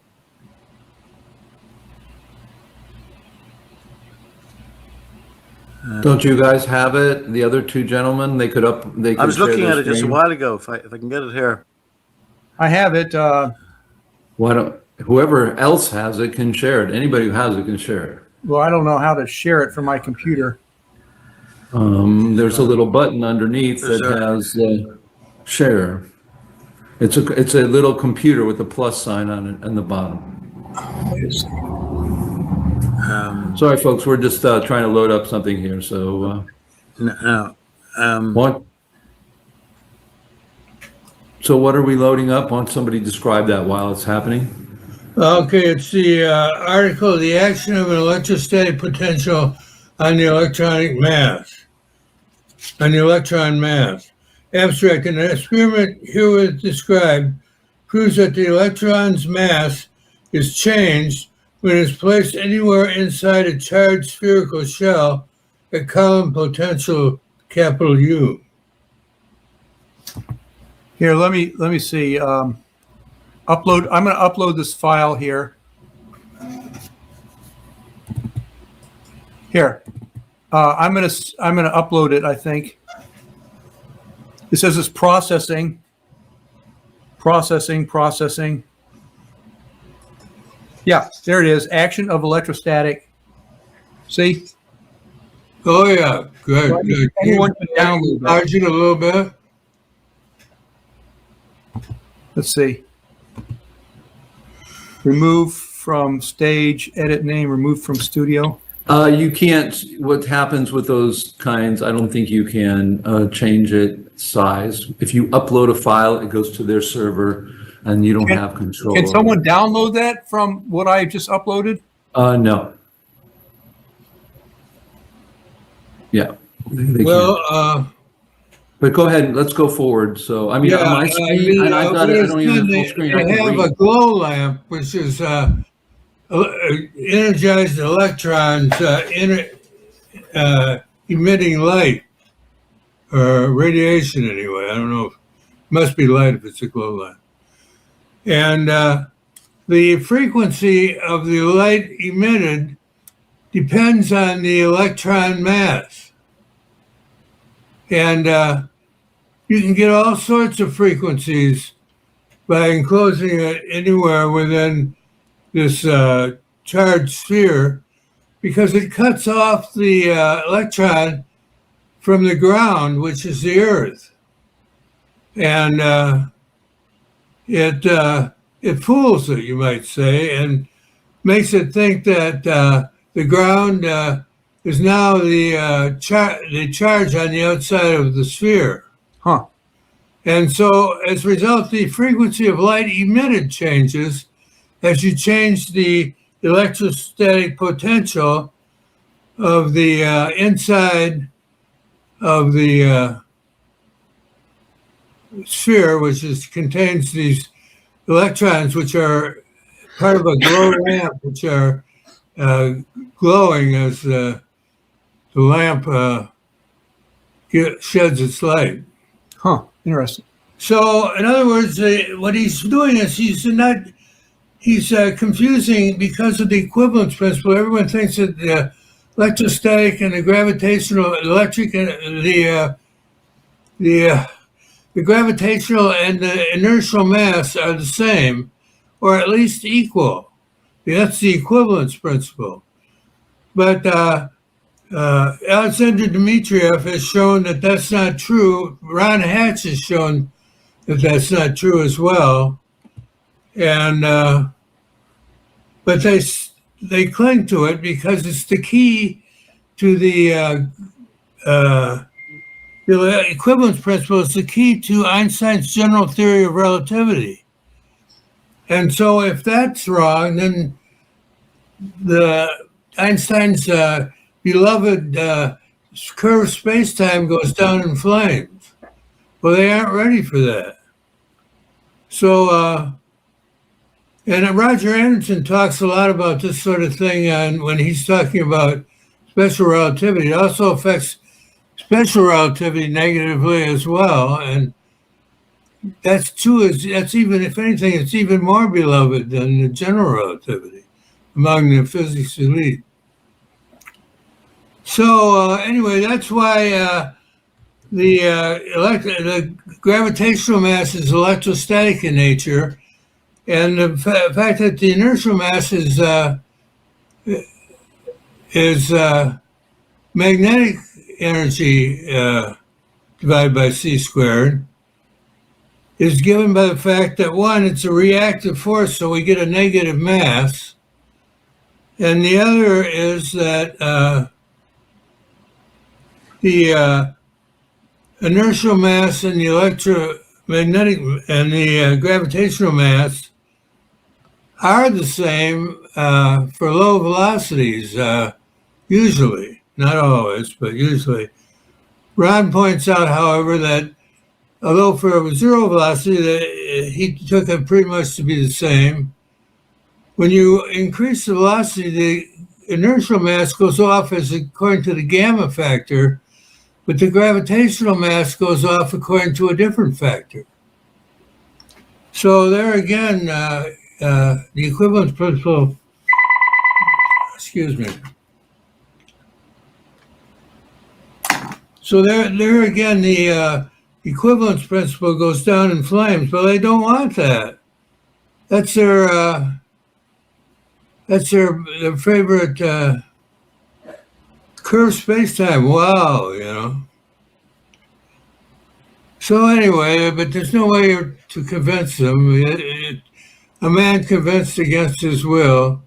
Speaker 3: Don't you guys have it? The other two gentlemen, they could
Speaker 1: I was
Speaker 3: share
Speaker 1: looking
Speaker 3: their
Speaker 1: at it just a
Speaker 3: screen.
Speaker 1: while ago. If I can get it here.
Speaker 2: I have it.
Speaker 3: Why don't whoever else has it can share it? Anybody who has it can share it.
Speaker 2: Well, I don't know how to share it from my computer.
Speaker 3: There's a little button underneath that has share. It's a little computer with a plus sign on it on the bottom. Sorry, folks, we're just trying to load up something here. So
Speaker 1: No.
Speaker 3: what? So what are we loading up? Want somebody describe that while it's happening?
Speaker 4: Okay, it's the article, The Action of an Electrostatic Potential on the Electronic Mass, on the Electron Mass. Abstract, an experiment herewith described proves that the electron's mass is changed when it's placed anywhere inside a charged spherical shell at column potential capital U.
Speaker 2: Here, let me see. Upload. I'm going to upload this file here. Here, I'm going to upload it. I think it says it's processing. Yeah, there it is. Action of electrostatic. See?
Speaker 4: Oh yeah, good. Good.
Speaker 2: Anyone can download that.
Speaker 4: Enlarge it a little bit.
Speaker 2: Let's see. Remove from stage, edit name, remove from studio.
Speaker 3: You can't. What happens with those kinds? I don't think you can change it size. If you upload a file, it goes to their server, and you don't have control.
Speaker 2: Can someone download that from what I just uploaded?
Speaker 3: No. Yeah. They
Speaker 4: Well,
Speaker 3: can't. But go ahead. Let's go forward. So I mean, on my screen, and I've got it. I don't even have full screen. I
Speaker 4: I
Speaker 3: can
Speaker 4: have
Speaker 3: read.
Speaker 4: a glow lamp, which is energized electrons emitting light or radiation anyway. I don't know. It must be light if it's a glow lamp. And the frequency of the light emitted depends on the electron mass. And you can get all sorts of frequencies by enclosing it anywhere within this charged sphere, because it cuts off the electron from the ground, which is the Earth. And it fools it, you might say, and makes it think that the ground is now the charge on the outside of the sphere.
Speaker 2: Huh.
Speaker 4: And so as a result, the frequency of light emitted changes as you change the electrostatic potential of the inside of the sphere, which contains these electrons, which are part of a glow lamp, which are glowing as the lamp sheds its light.
Speaker 2: Huh. Interesting.
Speaker 4: So, in other words, what he's doing is he's confusing because of the equivalence principle. Everyone thinks that the electrostatic and the gravitational, electric and the gravitational and the inertial mass are the same, or at least equal. That's the equivalence principle. But Alexander Dmitriev has shown that that's not true. Ron Hatch has shown that that's not true as well. And but they cling to it because it's the key to the equivalence principle. Is the key to Einstein's general theory of relativity. And so if that's wrong, then Einstein's beloved curved space-time goes down in flames. Well, they aren't ready for that. So, and Roger Anderson talks a lot about this sort of thing when he's talking about special relativity. It also affects special relativity negatively as well. And that's even, if anything, it's even more beloved than the general relativity among the physics elite. So anyway, that's why the gravitational mass is electrostatic in nature, and the fact that the inertial mass is magnetic energy divided by c squared is given by the fact that, one, it's a reactive force, so we get a negative mass, and the other is that the inertial mass and the electromagnetic and the gravitational mass are the same for low velocities, usually, not always, but usually. Ron points out, however, that although for zero velocity, he took it pretty much to be the same. When you increase the velocity, the inertial mass goes off according to the gamma factor, but the gravitational mass goes off according to a different factor. So there again, the equivalence principle, excuse me. So there again, the equivalence principle goes down in flames, but they don't want that. That's their favorite curved space-time. Wow, you know. So anyway, but there's no way to convince them. A man convinced against his will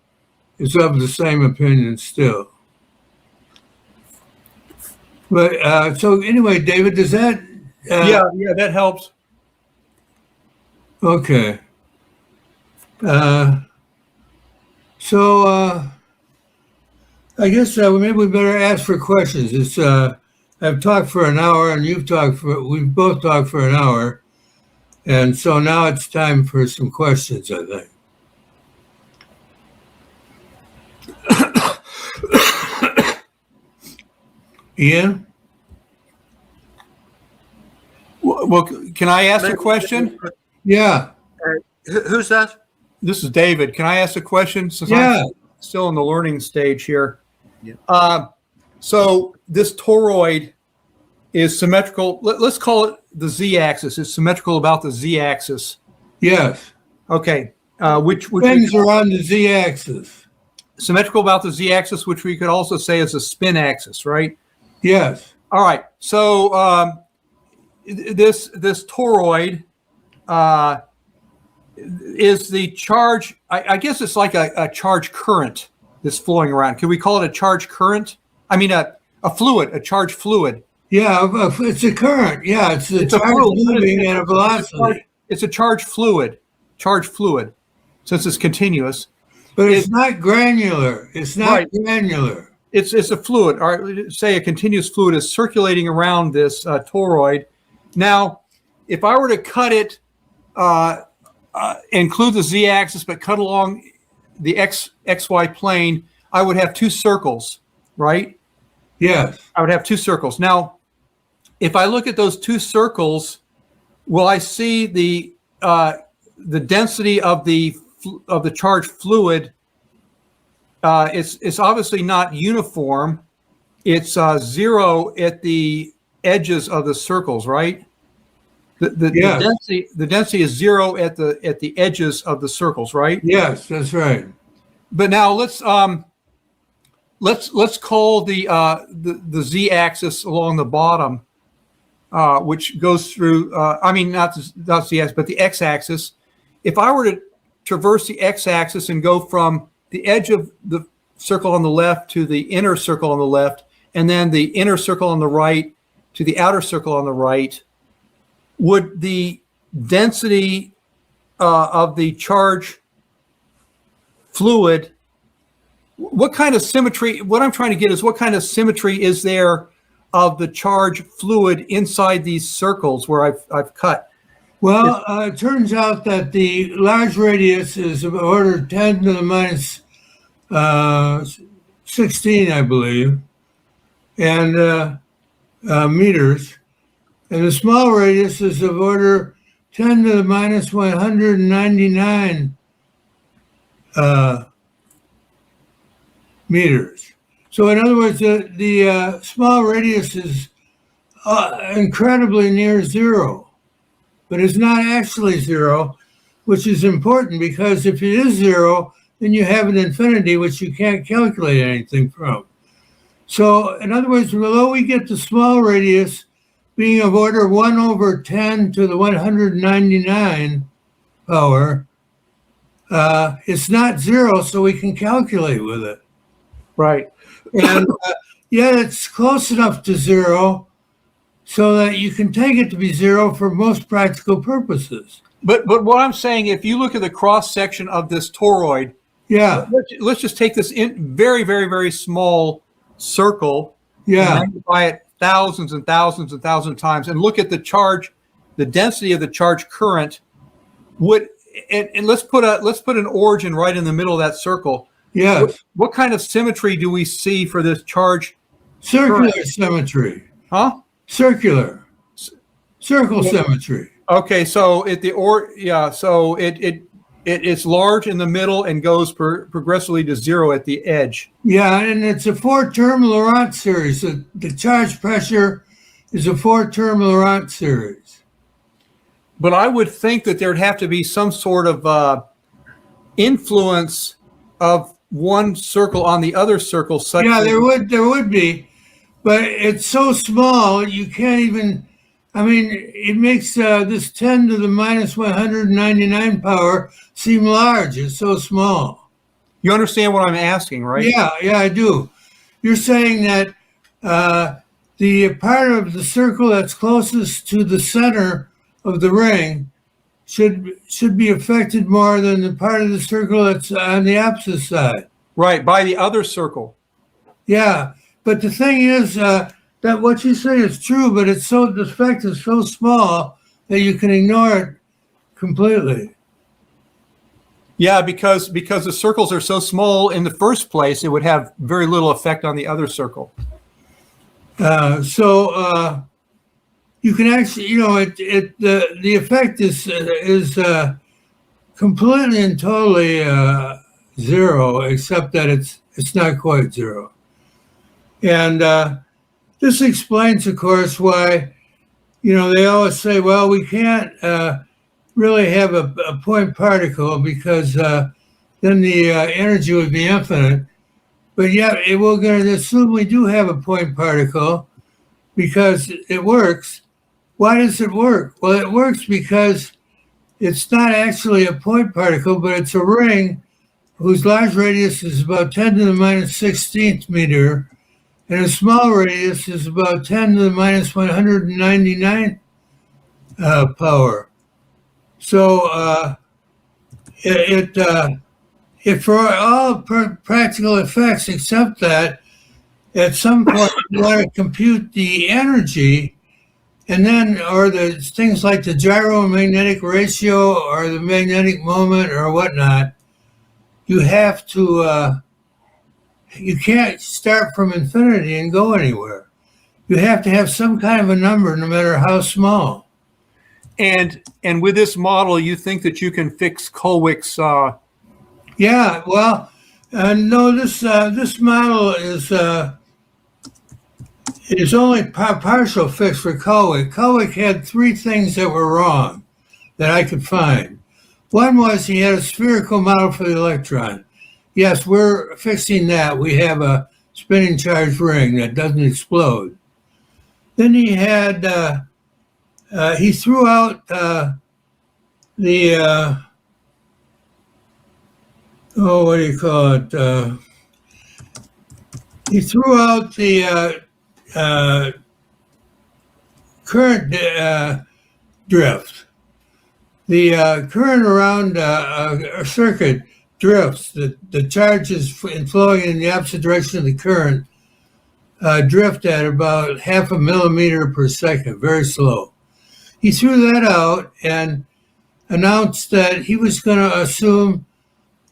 Speaker 4: is of the same opinion still. But so anyway, David, does that?
Speaker 2: Yeah, that helps.
Speaker 4: Okay. So I guess maybe we better ask for questions. It's I've talked for an hour, and we've both talked for an hour, and so now it's time for some questions, I think. Ian?
Speaker 2: Well, can I ask a question?
Speaker 4: Yeah.
Speaker 1: Who's that?
Speaker 2: This is David. Can I ask a question since
Speaker 4: Yeah.
Speaker 2: I'm still in the learning stage here?
Speaker 1: Yeah.
Speaker 2: So this toroid is symmetrical. Let's call it the z-axis. It's symmetrical about the z-axis.
Speaker 4: Yes.
Speaker 2: Okay. Which
Speaker 4: Spins are on the z-axis.
Speaker 2: symmetrical about the z-axis, which we could also say is a spin axis, right?
Speaker 4: Yes.
Speaker 2: All right. So this toroid is the charge. I guess it's like a charge current that's flowing around. Can we call it a charge current? I mean a fluid, a charge fluid.
Speaker 4: Yeah, it's a current. Yeah, it's a charge moving at a velocity.
Speaker 2: It's a charge fluid, since it's continuous.
Speaker 4: But it's not granular. It's not granular.
Speaker 2: It's a fluid. Or say a continuous fluid is circulating around this toroid. Now, if I were to cut it, include the z-axis, but cut along the xy plane, I would have two circles, right?
Speaker 4: Yes.
Speaker 2: I would have two circles. Now, if I look at those two circles, will I see the density of the charged fluid? It's obviously not uniform. It's 0 at the edges of the circles, right? The density is 0 at the edges of the circles, right?
Speaker 4: Yes, that's right.
Speaker 2: But now let's call the z-axis along the bottom, which goes through. I mean, not z-axis, but the x-axis. If I were to traverse the x-axis and go from the edge of the circle on the left to the inner circle on the left, and then the inner circle on the right to the outer circle on the right, would the density of the charge fluid, what kind of symmetry, what I'm trying to get is what kind of symmetry is there of the charge fluid inside these circles where I've cut?
Speaker 4: Well, it turns out that the large radius is of order 10 to the minus 16, I believe, and meters. And the small radius is of order 10 to the minus 199 meters. So in other words, the small radius is incredibly near 0, but it's not actually 0, which is important because if it is 0, then you have an infinity which you can't calculate anything from. So in other words, below we get the small radius being of order 1 over 10 to the 199 power, it's not 0, so we can calculate with it.
Speaker 2: Right.
Speaker 4: And yet it's close enough to 0 so that you can take it to be 0 for most practical purposes.
Speaker 2: But what I'm saying, if you look at the cross section of this toroid,
Speaker 4: Yeah,
Speaker 2: let's just take this in very, very, very small circle,
Speaker 4: yeah,
Speaker 2: and magnify it thousands and thousands and thousands of times, and look at the charge, the density of the charge current. And let's put an origin right in the middle of that circle.
Speaker 4: yes.
Speaker 2: What kind of symmetry do we see for this charge?
Speaker 4: Circular symmetry.
Speaker 2: Huh?
Speaker 4: Circular. Circle symmetry.
Speaker 2: Okay, so it's large in the middle and goes progressively to 0 at the edge.
Speaker 4: Yeah, and it's a 4-term Laurent series. The charge pressure is a 4-term Laurent series.
Speaker 2: But I would think that there'd have to be some sort of influence of one circle on the other circle. Such
Speaker 4: Yeah,
Speaker 2: that
Speaker 4: there would be, but it's so small you can't even. I mean, it makes this 10 to the minus 199 power seem large. It's so small.
Speaker 2: You understand what I'm asking, right?
Speaker 4: Yeah, I do. You're saying that the part of the circle that's closest to the center of the ring should be affected more than the part of the circle that's on the opposite side.
Speaker 2: Right, by the other circle.
Speaker 4: Yeah, but the thing is that what you say is true, but the effect is so small that you can ignore it completely.
Speaker 2: Yeah, because the circles are so small in the first place, it would have very little effect on the other circle.
Speaker 4: So you can actually, the effect is completely and totally zero, except that it's not quite zero. And this explains, of course, why they always say, well, we can't really have a point particle because then the energy would be infinite. But yet we're going to assume we do have a point particle because it works. Why does it work? Well, it works because it's not actually a point particle, but it's a ring whose large radius is about 10 to the minus 16th meter, and a small radius is about 10 to the minus 199 power. So it for all practical effects, except that at some point you want to compute the energy, and then, or the things like the gyromagnetic ratio or the magnetic moment or whatnot, you have to, you can't start from infinity and go anywhere. You have to have some kind of a number, no matter how small.
Speaker 2: And with this model, you think that you can fix Kullwick's?
Speaker 4: Yeah, well, no. This model is only partial fix for Kullwick. Kullwick had three things that were wrong that I could find. One was he had a spherical model for the electron. Yes, we're fixing that. We have a spinning charged ring that doesn't explode. Then he had he threw out the what do you call it? He threw out the current drift. The current around a circuit drifts. The charges flowing in the opposite direction of the current drift at about 0.5 millimeter per second, very slow. He threw that out and announced that he was going to assume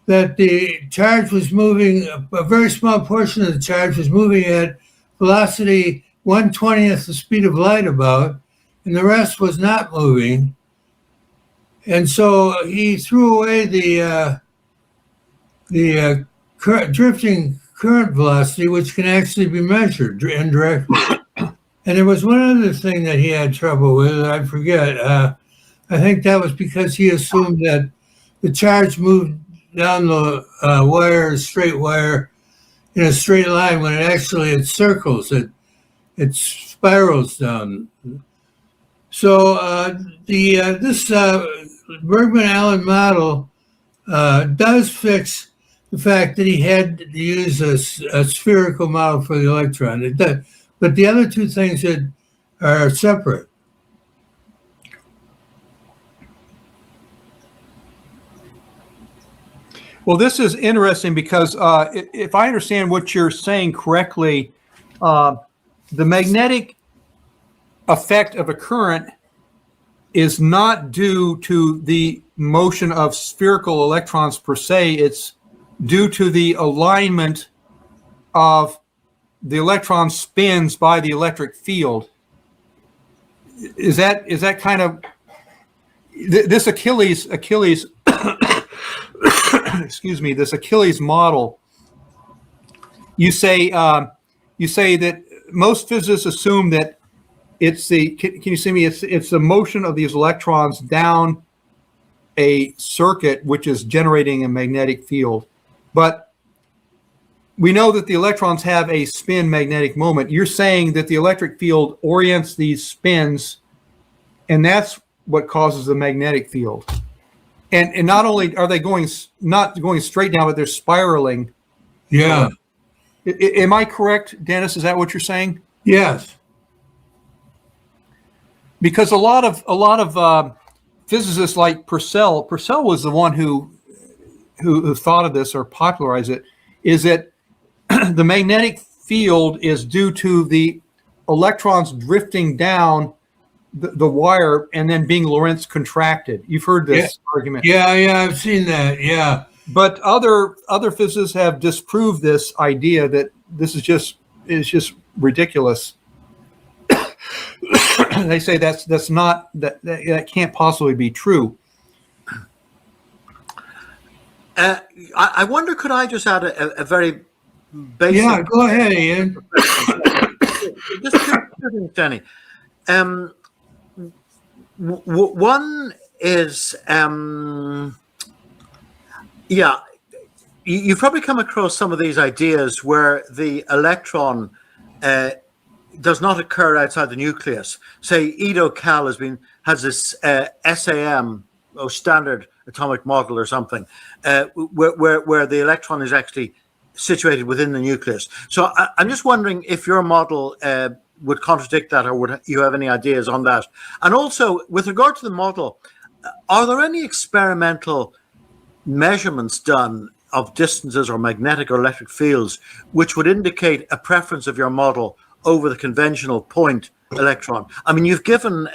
Speaker 4: that the charge was moving, a very small portion of the charge was moving at velocity 1/20th the speed of light about, and the rest was not moving. And so he threw away the drifting current velocity, which can actually be measured indirectly. And there was one other thing that he had trouble with, I forget. I think that was because he assumed that the charge moved down the wire, straight wire, in a straight line, when it circles, it spirals down. So this Bergman-Allen model does fix the fact that he had to use a spherical model for the electron. It does, but the other two things that are separate.
Speaker 2: Well, this is interesting because if I understand what you're saying correctly, the magnetic effect of a current is not due to the motion of spherical electrons per se. It's due to the alignment of the electron spins by the electric field. Is that kind of this Achilles excuse me, this Achilles model? You say that most physicists assume that it's the, can you see me? It's the motion of these electrons down a circuit which is generating a magnetic field. But we know that the electrons have a spin magnetic moment. You're saying that the electric field orients these spins, and that's what causes the magnetic field. And not only are they not going straight down, but they're spiraling.
Speaker 4: Yeah.
Speaker 2: Am I correct, Dennis? Is that what you're saying?
Speaker 4: Yes.
Speaker 2: Because a lot of physicists like Purcell was the one who thought of this or popularized it, is that the magnetic field is due to the electrons drifting down the wire and then being Lorentz contracted. You've heard this argument.
Speaker 4: Yeah, I've seen that. Yeah.
Speaker 2: But other physicists have disproved this idea that this is just ridiculous. They say that's not that can't possibly be true.
Speaker 1: I wonder, could I just add a very basic?
Speaker 4: Yeah, go ahead, Ian.
Speaker 1: Just two things, Danny. One is, you've probably come across some of these ideas where the electron does not occur outside the nucleus. Say Edo Cal has this SAM, standard atomic model or something, where the electron is actually situated within the nucleus. So I'm just wondering if your model would contradict that, or would you have any ideas on that? And also, with regard to the model, are there any experimental measurements done of distances or magnetic or electric fields which would indicate a preference of your model over the conventional point electron? I mean, you've given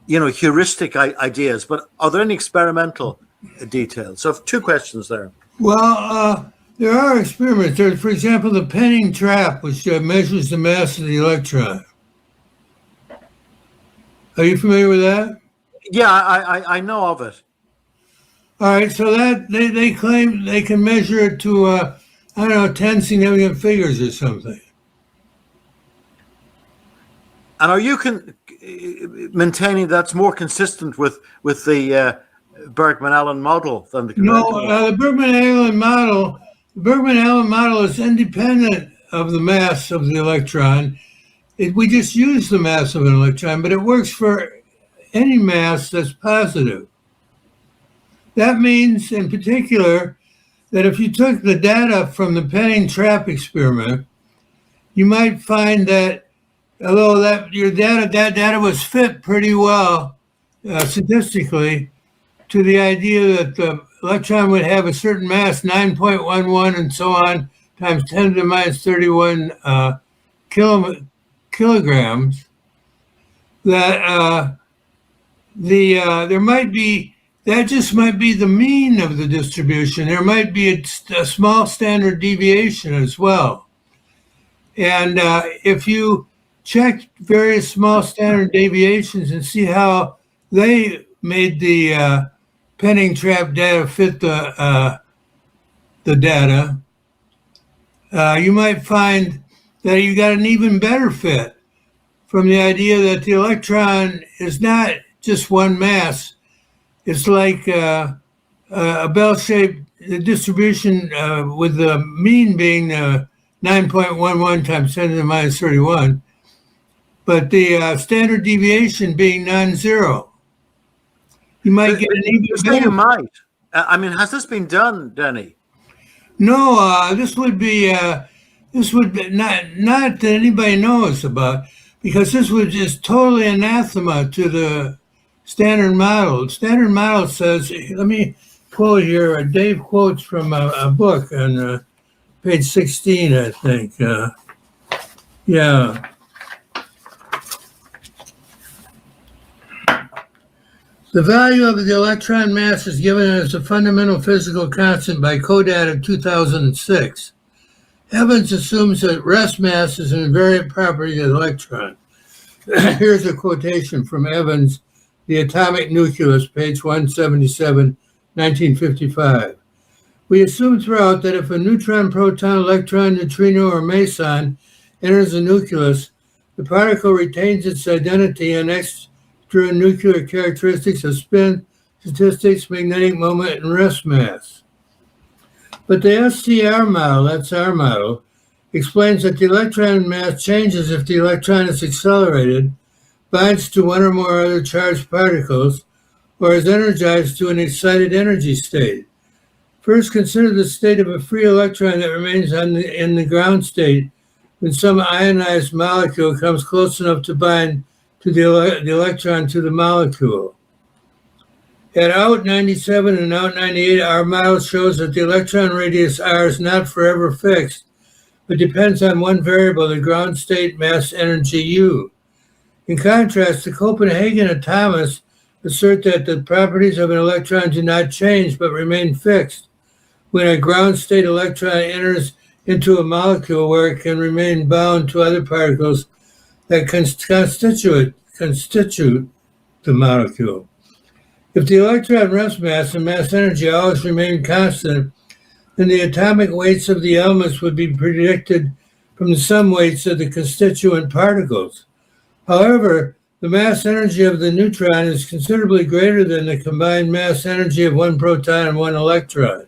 Speaker 1: heuristic ideas, but are there any experimental details? So I have two questions there.
Speaker 4: Well, there are experiments. There's, for example, the Penning trap, which measures the mass of the electron. Are you familiar with that?
Speaker 1: Yeah, I know of it.
Speaker 4: All right, so that they claim they can measure it to 10 significant figures or something.
Speaker 1: And are you maintaining that's more consistent with the Bergman-Allen model than the conventional?
Speaker 4: No, the Bergman-Allen model. The Bergman-Allen model is independent of the mass of the electron. We just use the mass of an electron, but it works for any mass that's positive. That means, in particular, that if you took the data from the Penning trap experiment, you might find that although that data was fit pretty well statistically to the idea that the electron would have a certain mass, 9.11 and so on, times 10 to the minus 31 kilograms, that there might be, that just might be the mean of the distribution. There might be a small standard deviation as well. And if you check various small standard deviations and see how they made the Penning trap data fit the data, you might find that you got an even better fit from the idea that the electron is not just one mass. It's like a bell-shaped distribution with the mean being 9.11 times 10 to the minus 31, but the standard deviation being non-zero. You might get an even better.
Speaker 1: You might. I mean, has this been done, Danny?
Speaker 4: No, this would not that anybody knows about, because this was just totally anathema to the standard model. The standard model says, let me quote here, Dave quotes from a book on page 16, I think. The value of the electron mass is given as a fundamental physical constant by Kodat in 2006. Evans assumes that rest mass is an invariant property of the electron. Here's a quotation from Evans, The Atomic Nucleus, page 177, 1955. We assume throughout that if a neutron, proton, electron, neutrino, or meson enters the nucleus, the particle retains its identity and extranuclear characteristics of spin, statistics, magnetic moment, and rest mass. But the SCR model, that's our model, explains that the electron mass changes if the electron is accelerated, binds to one or more other charged particles, or is energized to an excited energy state. First, consider the state of a free electron that remains in the ground state when some ionized molecule comes close enough to bind to the electron to the molecule. At out 97 and out 98, our model shows that the electron radius r is not forever fixed, but depends on one variable, the ground state mass energy u. In contrast, the Copenhagen atomists assert that the properties of an electron do not change but remain fixed when a ground state electron enters into a molecule where it can remain bound to other particles that constitute the molecule. If the electron rest mass and mass energy always remain constant, then the atomic weights of the elements would be predicted from the sum weights of the constituent particles. However, the mass energy of the neutron is considerably greater than the combined mass energy of one proton and one electron.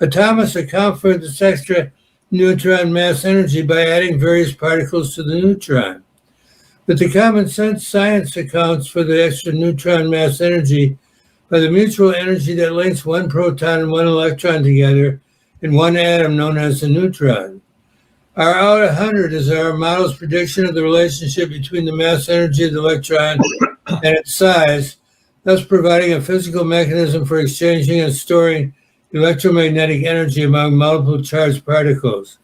Speaker 4: Atomists account for this extra neutron mass energy by adding various particles to the neutron. But the common sense science accounts for the extra neutron mass energy by the mutual energy that links one proton and one electron together in one atom known as the neutron. Our R100 is our model's prediction of the relationship between the mass energy of the electron and its size, thus providing a physical mechanism for exchanging and storing electromagnetic energy among multiple charged particles.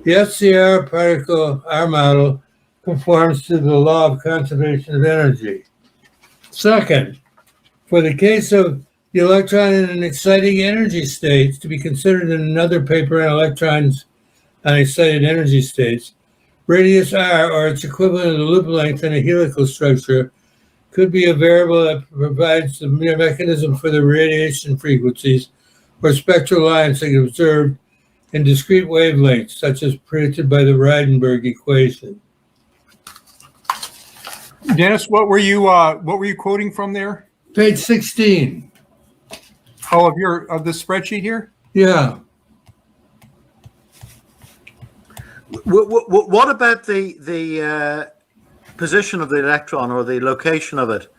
Speaker 4: The SCR particle, our model, conforms to the law of conservation of energy. Second, for the case of the electron in an exciting energy state, to be considered in another paper on electrons on excited energy states, radius r, or its equivalent of the loop length in a helical structure, could be a variable that provides the mechanism for the radiation frequencies or spectral lines that are observed in discrete wavelengths, such as predicted by the Rydberg equation.
Speaker 2: Dennis, what were you quoting from there?
Speaker 4: Page 16.
Speaker 2: Oh, of the spreadsheet here?
Speaker 4: Yeah.
Speaker 1: What about the position of the electron or the location of it,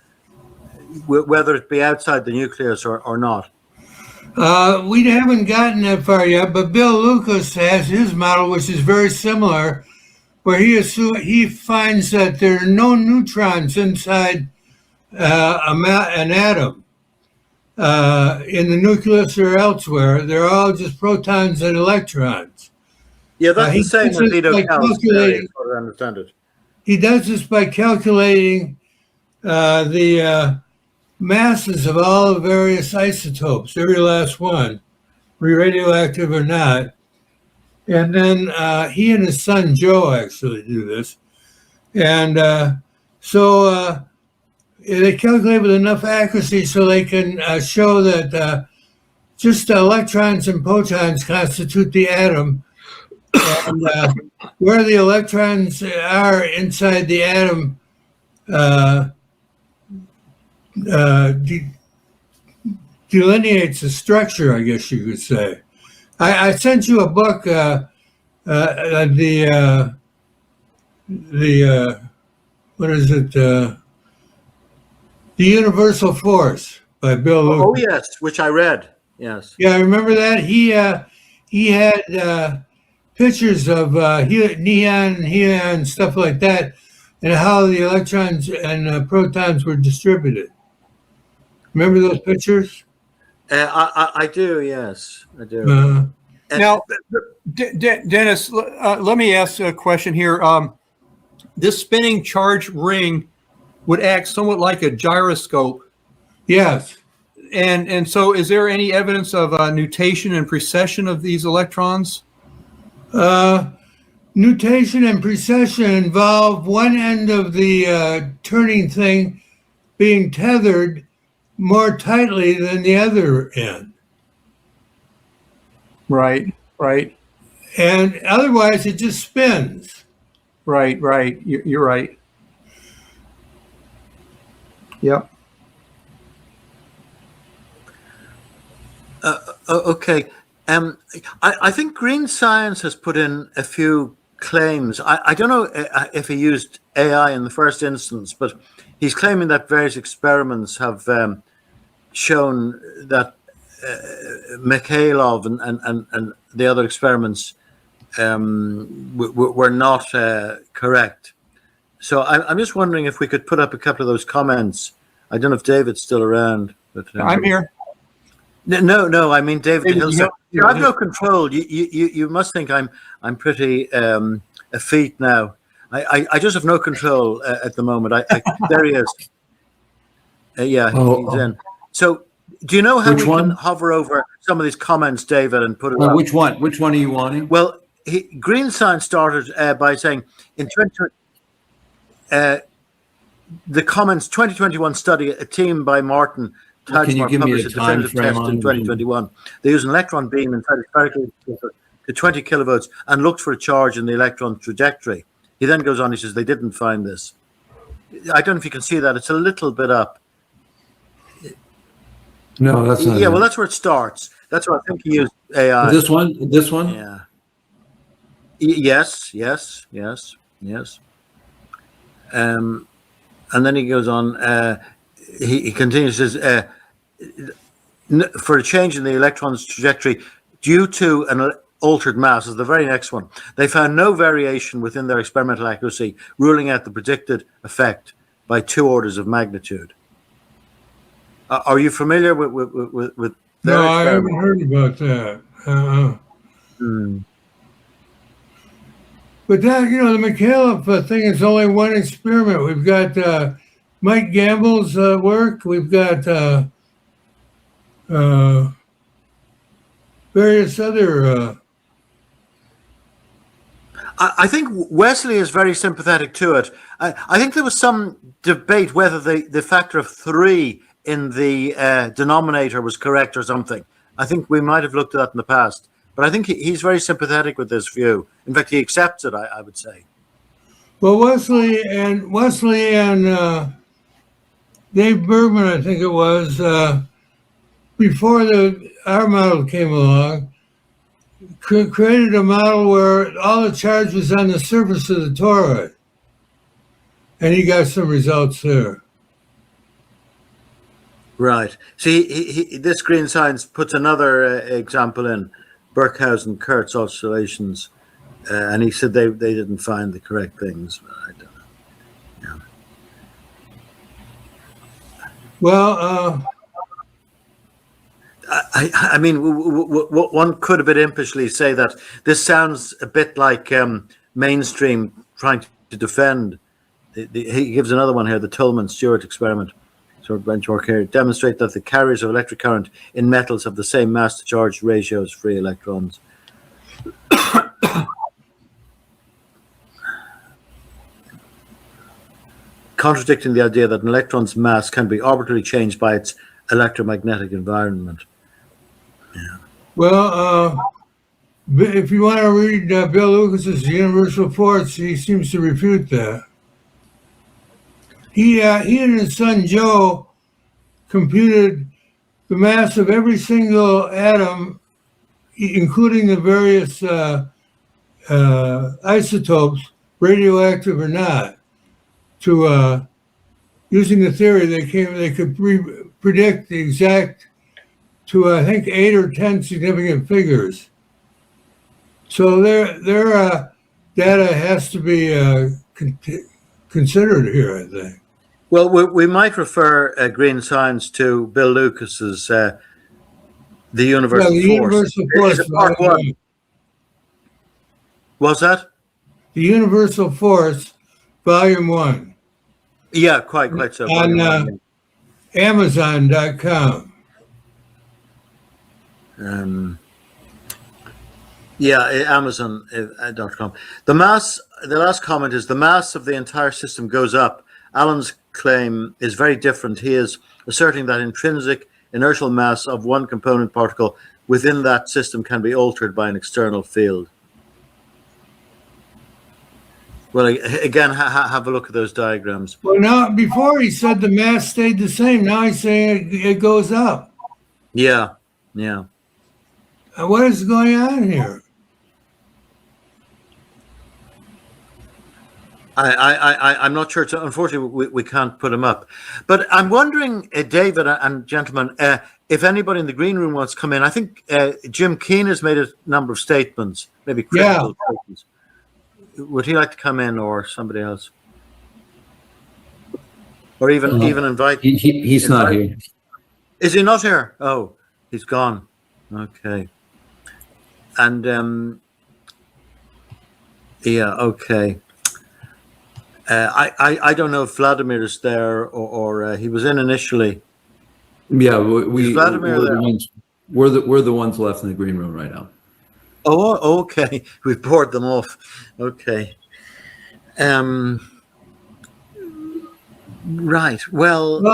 Speaker 1: whether it be outside the nucleus or not?
Speaker 4: We haven't gotten that far yet, but Bill Lucas has his model, which is very similar, where he finds that there are no neutrons inside an atom in the nucleus or elsewhere. They're all just protons and electrons.
Speaker 1: Yeah, that's the same as Vito Cal's theory, as I understand it.
Speaker 4: He does this by calculating the masses of all the various isotopes, every last one, radioactive or not. And then he and his son Joe actually do this. And so they calculate with enough accuracy so they can show that just electrons and protons constitute the atom. And where the electrons are inside the atom delineates the structure, I guess you could say. I sent you a book, what is it? The Universal Force by Bill Lucas.
Speaker 1: Oh yes, which I read. Yes.
Speaker 4: Yeah, I remember that. He had pictures of neon, helium, stuff like that, and how the electrons and protons were distributed. Remember those pictures?
Speaker 1: I do, yes, I do.
Speaker 2: Now, Dennis, let me ask a question here. This spinning charge ring would act somewhat like a gyroscope.
Speaker 4: Yes.
Speaker 2: And so is there any evidence of nutation and precession of these electrons?
Speaker 4: Nutation and precession involve one end of the turning thing being tethered more tightly than the other end.
Speaker 2: Right.
Speaker 4: And otherwise it just spins.
Speaker 2: Right. You're right. Yep.
Speaker 1: Okay. I think Green Science has put in a few claims. I don't know if he used AI in the first instance, but he's claiming that various experiments have shown that Mikhailov and the other experiments were not correct. So I'm just wondering if we could put up a couple of those comments. I don't know if David's still around. But
Speaker 2: I'm here.
Speaker 1: No. I mean, David Hill. You have no control. You must think I'm pretty effete now. I just have no control at the moment. There he is. Yeah, he's in. So, do you know how
Speaker 3: Which
Speaker 1: we can
Speaker 3: one?
Speaker 1: hover over some of these comments, David, and put it up?
Speaker 3: Which one? Which one are you wanting?
Speaker 1: Well, Green Science started by saying in 2020, the comments 2021 study, a team by Martin
Speaker 3: Well, can you
Speaker 1: Tajmar
Speaker 3: give me a
Speaker 1: published a definitive
Speaker 3: time frame
Speaker 1: test in
Speaker 3: on
Speaker 1: 2021. They used an electron beam inside a spherical to 20 kilovolts and looked for a charge in the electron trajectory. He then goes on, he says they didn't find this. I don't know if you can see that. It's a little bit up.
Speaker 3: No, that's not.
Speaker 1: Yeah,
Speaker 3: it.
Speaker 1: well, that's where it starts. That's where I think he used AI.
Speaker 3: This one? This one?
Speaker 1: Yeah. Yes. And then he goes on. He continues, says, for a change in the electron's trajectory due to an altered mass, is the very next one. They found no variation within their experimental accuracy, ruling out the predicted effect by 2 orders of magnitude. Are you familiar with their
Speaker 4: No, I haven't
Speaker 1: experiment?
Speaker 4: heard about that. But that, the McAuliffe thing is only one experiment. We've got Mike Gamble's work. We've got various other.
Speaker 1: I think Wesley is very sympathetic to it. I think there was some debate whether the factor of 3 in the denominator was correct or something. I think we might have looked at that in the past. But I think he's very sympathetic with this view. In fact, he accepts it, I would say.
Speaker 4: Well, Wesley and Dave Bergman, I think it was, before our model came along, created a model where all the charge was on the surface of the toroid. And he got some results there.
Speaker 1: Right. See, this Green Science puts another example in. Birkhausen-Kurtz oscillations, and he said they didn't find the correct things. I don't know. Yeah.
Speaker 4: Well,
Speaker 1: I mean, one could a bit impishly say that this sounds a bit like mainstream trying to defend. He gives another one here, the Tolman-Stewart experiment. So benchmark here, demonstrate that the carriers of electric current in metals have the same mass to charge ratio as free electrons. Contradicting the idea that an electron's mass can be arbitrarily changed by its electromagnetic environment. Yeah.
Speaker 4: well, if you want to read Bill Lucas's Universal Force, he seems to refute that. He and his son Joe computed the mass of every single atom, including the various isotopes, radioactive or not. To using the theory, they could predict the exact to I think 8 or 10 significant figures. So their data has to be considered here, I think.
Speaker 1: Well, we might refer Green Science to Bill Lucas's The Universal
Speaker 4: the
Speaker 1: Force.
Speaker 4: Universal Force.
Speaker 1: Is it part 1? Was that?
Speaker 4: The Universal Force, Volume 1.
Speaker 1: Yeah, quite so.
Speaker 4: On Amazon.com.
Speaker 1: Yeah, Amazon.com. The last comment is the mass of the entire system goes up. Alan's claim is very different. He is asserting that intrinsic inertial mass of one component particle within that system can be altered by an external field. Well, again, have a look at those diagrams.
Speaker 4: Well, now, before he said the mass stayed the same. Now he's saying it goes up.
Speaker 1: Yeah.
Speaker 4: What is going on here?
Speaker 1: I'm not sure. Unfortunately, we can't put them up. But I'm wondering, David and gentlemen, if anybody in the green room wants to come in. I think Jim Keane has made a number of statements, maybe critical statements. Would he like to come in, or somebody else? Or even invite?
Speaker 3: He's not here.
Speaker 1: Is he not here? Oh, he's gone. Okay. And yeah, okay. I don't know if Vladimir is there or he was in initially.
Speaker 3: Yeah,
Speaker 1: Is Vladimir there?
Speaker 3: we're the ones left in the green room right now.
Speaker 1: Oh, okay. We've bored them off. Okay. Right. Well,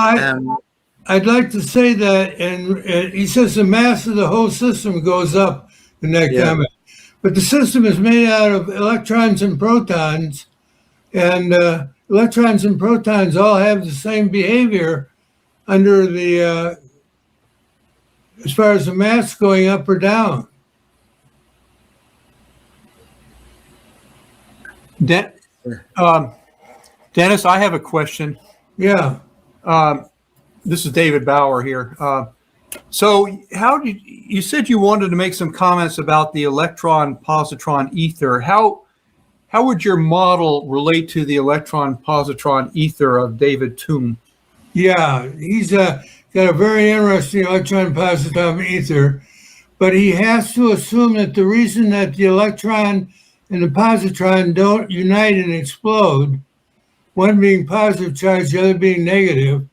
Speaker 4: I'd like to say that, and he says the mass of the whole system goes up in that comment. But the system is made out of electrons and protons, and electrons and protons all have the same behavior under the, as far as the mass going up or down.
Speaker 2: Dennis, I have a question.
Speaker 4: Yeah.
Speaker 2: This is David Bauer here. So how did you said you wanted to make some comments about the electron positron ether? How would your model relate to the electron positron ether of David Toom?
Speaker 4: Yeah, he's got a very interesting electron positron ether, but he has to assume that the reason that the electron and the positron don't unite and explode, one being positive charge, the other being negative,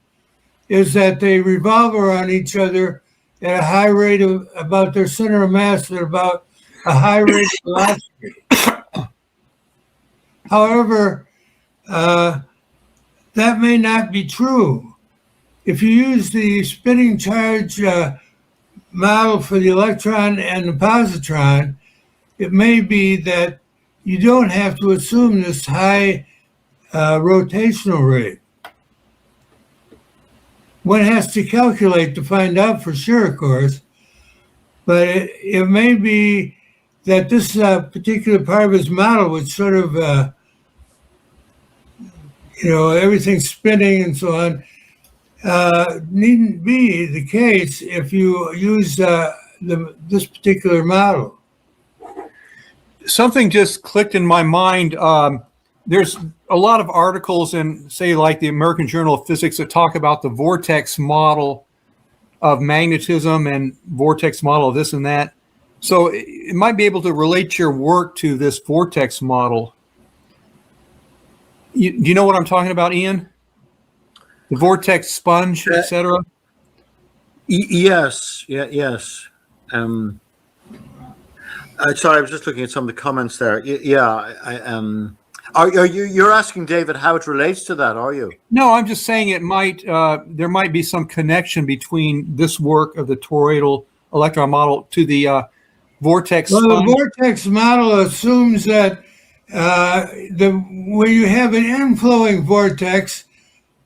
Speaker 4: is that they revolve around each other at a high rate of about their center of mass at about a high rate of velocity. However, that may not be true. If you use the spinning charge model for the electron and the positron, it may be that you don't have to assume this high rotational rate. One has to calculate to find out for sure, of course, but it may be that this particular part of his model would sort of, everything's spinning and so on, needn't be the case if you use this particular model.
Speaker 2: Something just clicked in my mind. There's a lot of articles in, say, like the American Journal of Physics that talk about the vortex model of magnetism and vortex model of this and that. So it might be able to relate your work to this vortex model. Do you know what I'm talking about, Ian? The vortex sponge, etc.
Speaker 1: Yes. Yes. Sorry, I was just looking at some of the comments there. You're asking David how it relates to that, are you?
Speaker 2: No, I'm just saying it might. There might be some connection between this work of the toroidal electron model to the vortex.
Speaker 4: Well, the vortex model assumes that where you have an inflowing vortex,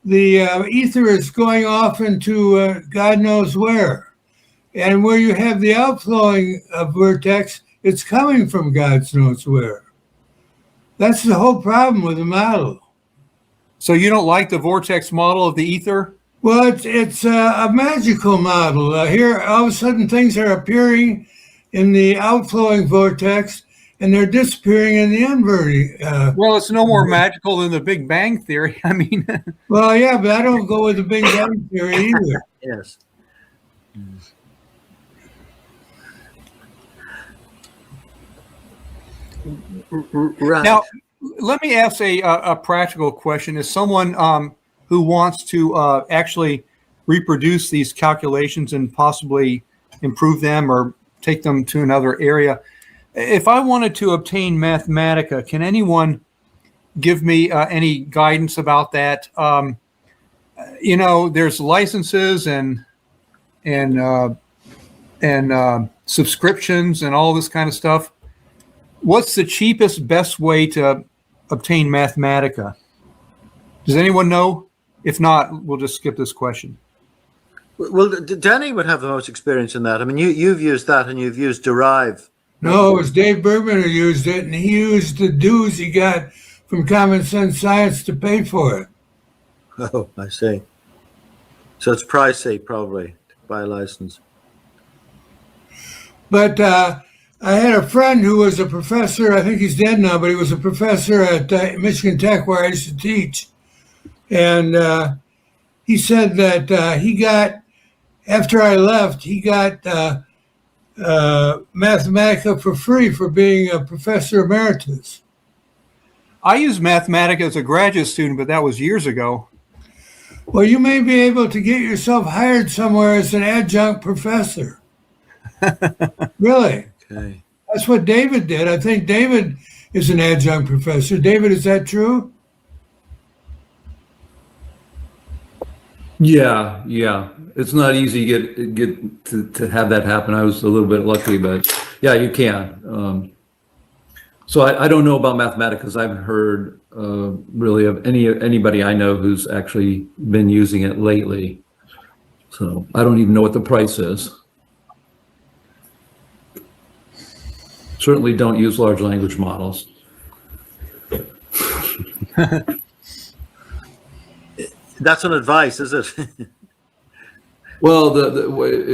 Speaker 4: the ether is going off into God knows where, and where you have the outflowing vortex, it's coming from God knows where. That's the whole problem with the model.
Speaker 2: So you don't like the vortex model of the ether?
Speaker 4: Well, it's a magical model. Here, all of a sudden, things are appearing in the outflowing vortex, and they're disappearing in the inverting.
Speaker 2: Well, it's no more magical than the Big Bang Theory. I mean,
Speaker 4: well, yeah, but I don't go with the Big Bang Theory either.
Speaker 1: Yes. Right.
Speaker 2: Now, let me ask a practical question. As someone who wants to actually reproduce these calculations and possibly improve them or take them to another area, if I wanted to obtain Mathematica, can anyone give me any guidance about that? There's licenses and subscriptions and all this kind of stuff. What's the cheapest, best way to obtain Mathematica? Does anyone know? If not, we'll just skip this question.
Speaker 1: Well, Danny would have the most experience in that. I mean, you've used that and you've used Derive.
Speaker 4: No, it was Dave Bergman who used it, and he used the dues he got from Common Sense Science to pay for it.
Speaker 1: Oh, I see. So it's pricey, probably, to buy a license.
Speaker 4: But I had a friend who was a professor. I think he's dead now, but he was a professor at Michigan Tech where I used to teach. And he said that he got, after I left, he got Mathematica for free for being a professor emeritus.
Speaker 2: I used Mathematica as a graduate student, but that was years ago.
Speaker 4: Well, you may be able to get yourself hired somewhere as an adjunct professor. Really?
Speaker 1: Okay.
Speaker 4: That's what David did. I think David is an adjunct professor. David, is that true?
Speaker 3: Yeah. It's not easy to get to have that happen. I was a little bit lucky, but yeah, you can. So I don't know about Mathematica because I haven't heard really of anybody I know who's actually been using it lately. So I don't even know what the price is. Certainly don't use large language models.
Speaker 1: That's an advice, is it?
Speaker 3: Well,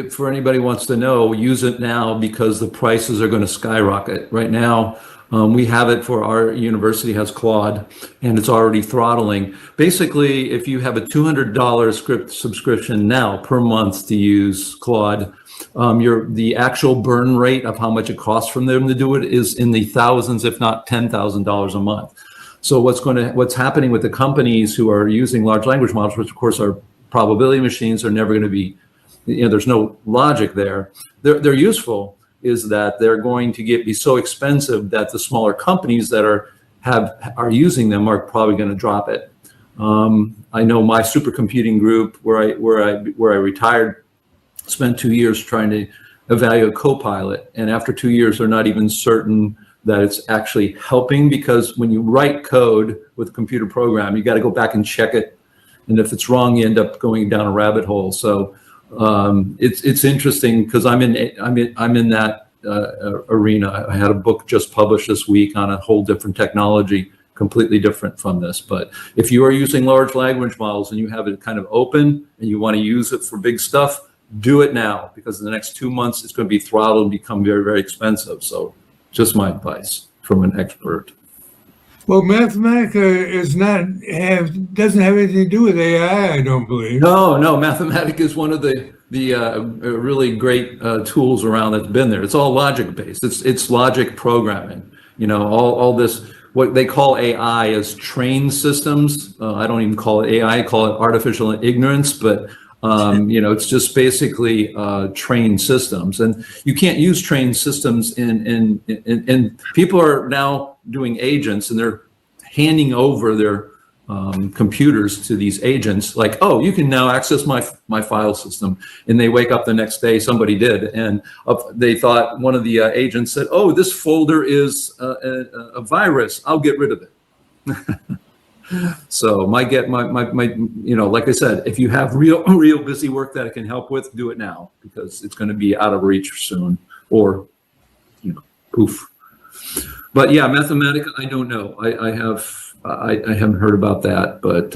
Speaker 3: for anybody who wants to know, use it now because the prices are going to skyrocket. Right now, we have it for our university has Claude, and it's already throttling. Basically, if you have a $200 script subscription now per month to use Claude, the actual burn rate of how much it costs from them to do it is in the thousands, if not $10,000 a month. So what's happening with the companies who are using large language models, which of course are probability machines, are never going to be, there's no logic there. They're useful, is that they're going to be so expensive that the smaller companies that are using them are probably going to drop it. I know my supercomputing group where I retired spent 2 years trying to evaluate Copilot, and after 2 years they're not even certain that it's actually helping, because when you write code with a computer program, you got to go back and check it, and if it's wrong, you end up going down a rabbit hole. So it's interesting because I'm in that arena. I had a book just published this week on a whole different technology, completely different from this. But if you are using large language models and you have it kind of open and you want to use it for big stuff, do it now, because in the next 2 months it's going to be throttled and become very, very expensive. So just my advice from an expert.
Speaker 4: Well, Mathematica doesn't have anything to do with AI, I don't believe.
Speaker 3: No, Mathematica is one of the really great tools around that's been there. It's all logic based. It's logic programming. All this, what they call AI is trained systems. I don't even call it AI. I call it artificial ignorance, but it's just basically trained systems, and you can't use trained systems in people are now doing agents, and they're handing over their computers to these agents, like, oh, you can now access my file system, and they wake up the next day, somebody did, and they thought, one of the agents said, oh, this folder is a virus, I'll get rid of it. So like I said, if you have real busy work that it can help with, do it now, because it's going to be out of reach soon, or poof. But yeah, Mathematica, I don't know. I haven't heard about that, but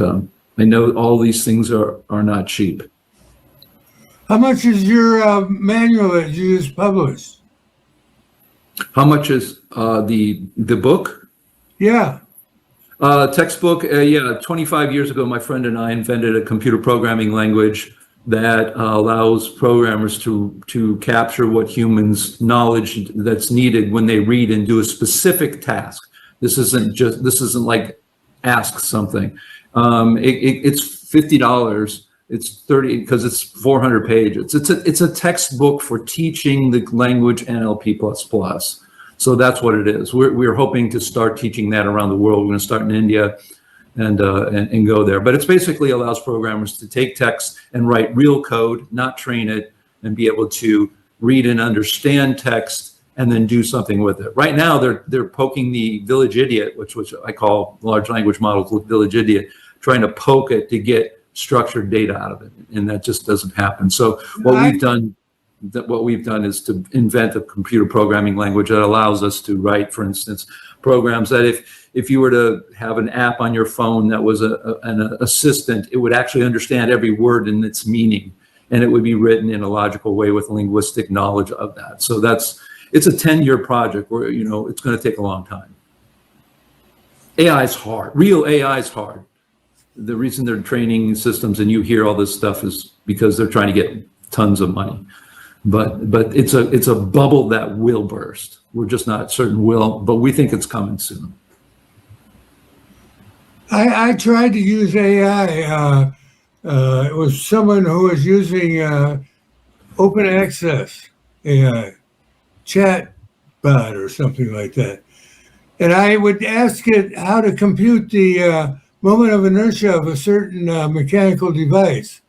Speaker 3: I know all these things are not cheap.
Speaker 4: How much is your manual that you just published?
Speaker 3: How much is the book?
Speaker 4: Yeah.
Speaker 3: Textbook, 25 years ago, my friend and I invented a computer programming language that allows programmers to capture what humans' knowledge that's needed when they read and do a specific task. This isn't like ask something. It's $50. It's $30 because it's 400 pages. It's a textbook for teaching the language NLP++. So that's what it is. We're hoping to start teaching that around the world. We're going to start in India and go there. But it basically allows programmers to take text and write real code, not train it, and be able to read and understand text and then do something with it. Right now, they're poking the village idiot, which I call large language models with village idiot, trying to poke it to get structured data out of it, and that just doesn't happen. So what we've done is to invent a computer programming language that allows us to write, for instance, programs that if you were to have an app on your phone that was an assistant, it would actually understand every word and its meaning, and it would be written in a logical way with linguistic knowledge of that. So it's a 10-year project where it's going to take a long time. AI is hard. Real AI is hard. The reason they're training systems and you hear all this stuff is because they're trying to get tons of money. But it's a bubble that will burst. We're just not certain will, but we think it's coming soon.
Speaker 4: I tried to use AI. It was someone who was using open access AI, chat bot or something like that. And I would ask it how to compute the moment of inertia of a certain mechanical device.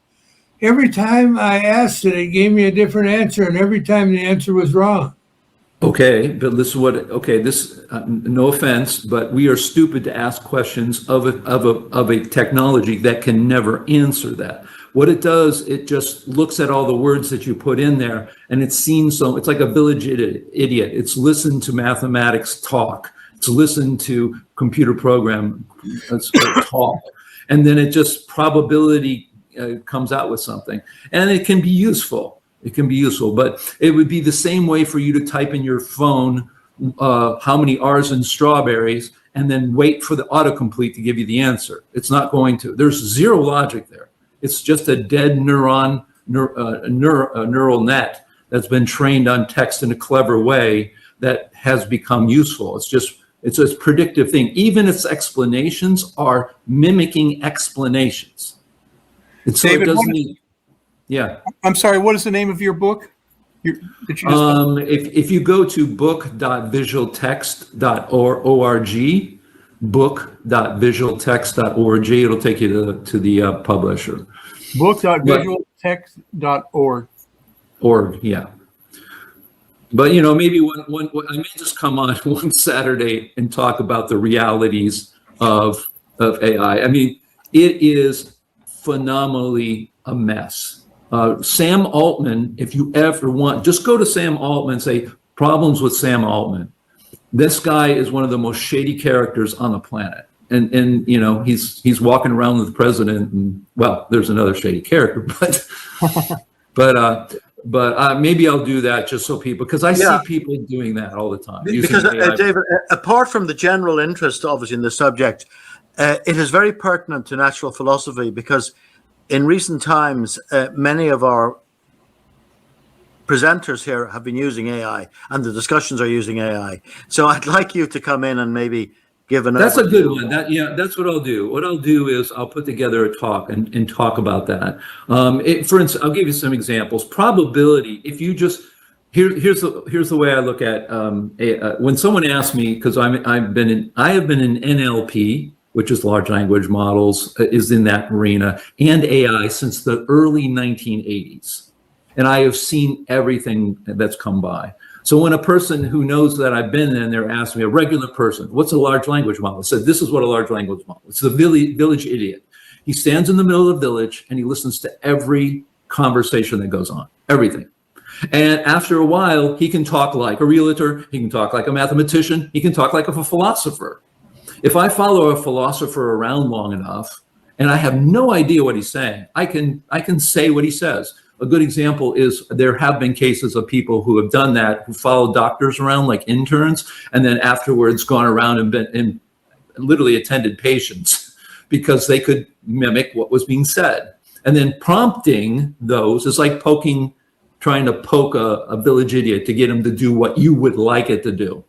Speaker 4: Every time I asked it, it gave me a different answer, and every time the answer was wrong.
Speaker 3: Okay, but this is what, okay, this, no offense, but we are stupid to ask questions of a technology that can never answer that. What it does, it just looks at all the words that you put in there, and it's like a village idiot. It's listened to mathematics talk. It's listened to computer program talk. And then it just probability comes out with something. And it can be useful. It can be useful, but it would be the same way for you to type in your phone how many R's in strawberries and then wait for the autocomplete to give you the answer. It's not going to. There's zero logic there. It's just a dead neural net that's been trained on text in a clever way that has become useful. It's a predictive thing. Even its explanations are mimicking explanations. And so
Speaker 2: David,
Speaker 3: it doesn't need. Yeah.
Speaker 2: I'm sorry, what is the name of your book?
Speaker 3: If you go to book.visualtext.org, book.visualtext.org, it'll take you to the publisher.
Speaker 2: Book.visualtext.org.
Speaker 3: Yeah. But, maybe one I may just come on one Saturday and talk about the realities of AI. I mean, it is phenomenally a mess. Sam Altman, if you ever want, just go to Sam Altman and say, problems with Sam Altman. This guy is one of the most shady characters on the planet. And he's walking around with the president, and well, there's another shady character, but maybe I'll do that just so people, because I see people doing that all the time.
Speaker 1: Because David, apart from the general interest, obviously, in the subject, it is very pertinent to natural philosophy, because in recent times, many of our presenters here have been using AI, and the discussions are using AI. So I'd like you to come in and maybe give an.
Speaker 3: That's a good one. That's what I'll do. What I'll do is I'll put together a talk and talk about that. For instance, I'll give you some examples. Probability. If you just here's the way I look at when someone asks me, because I have been in NLP, which is large language models, is in that arena, and AI since the early 1980s. And I have seen everything that's come by. So when a person who knows that I've been in there asks me, a regular person, what's a large language model? I said, this is what a large language model is. It's the village idiot. He stands in the middle of the village and he listens to every conversation that goes on, everything. And after a while, he can talk like a realtor, he can talk like a mathematician, he can talk like a philosopher. If I follow a philosopher around long enough and I have no idea what he's saying, I can say what he says. A good example is there have been cases of people who have done that, who follow doctors around like interns, and then afterwards gone around and literally attended patients because they could mimic what was being said. And then prompting those is like trying to poke a village idiot to get him to do what you would like it to do.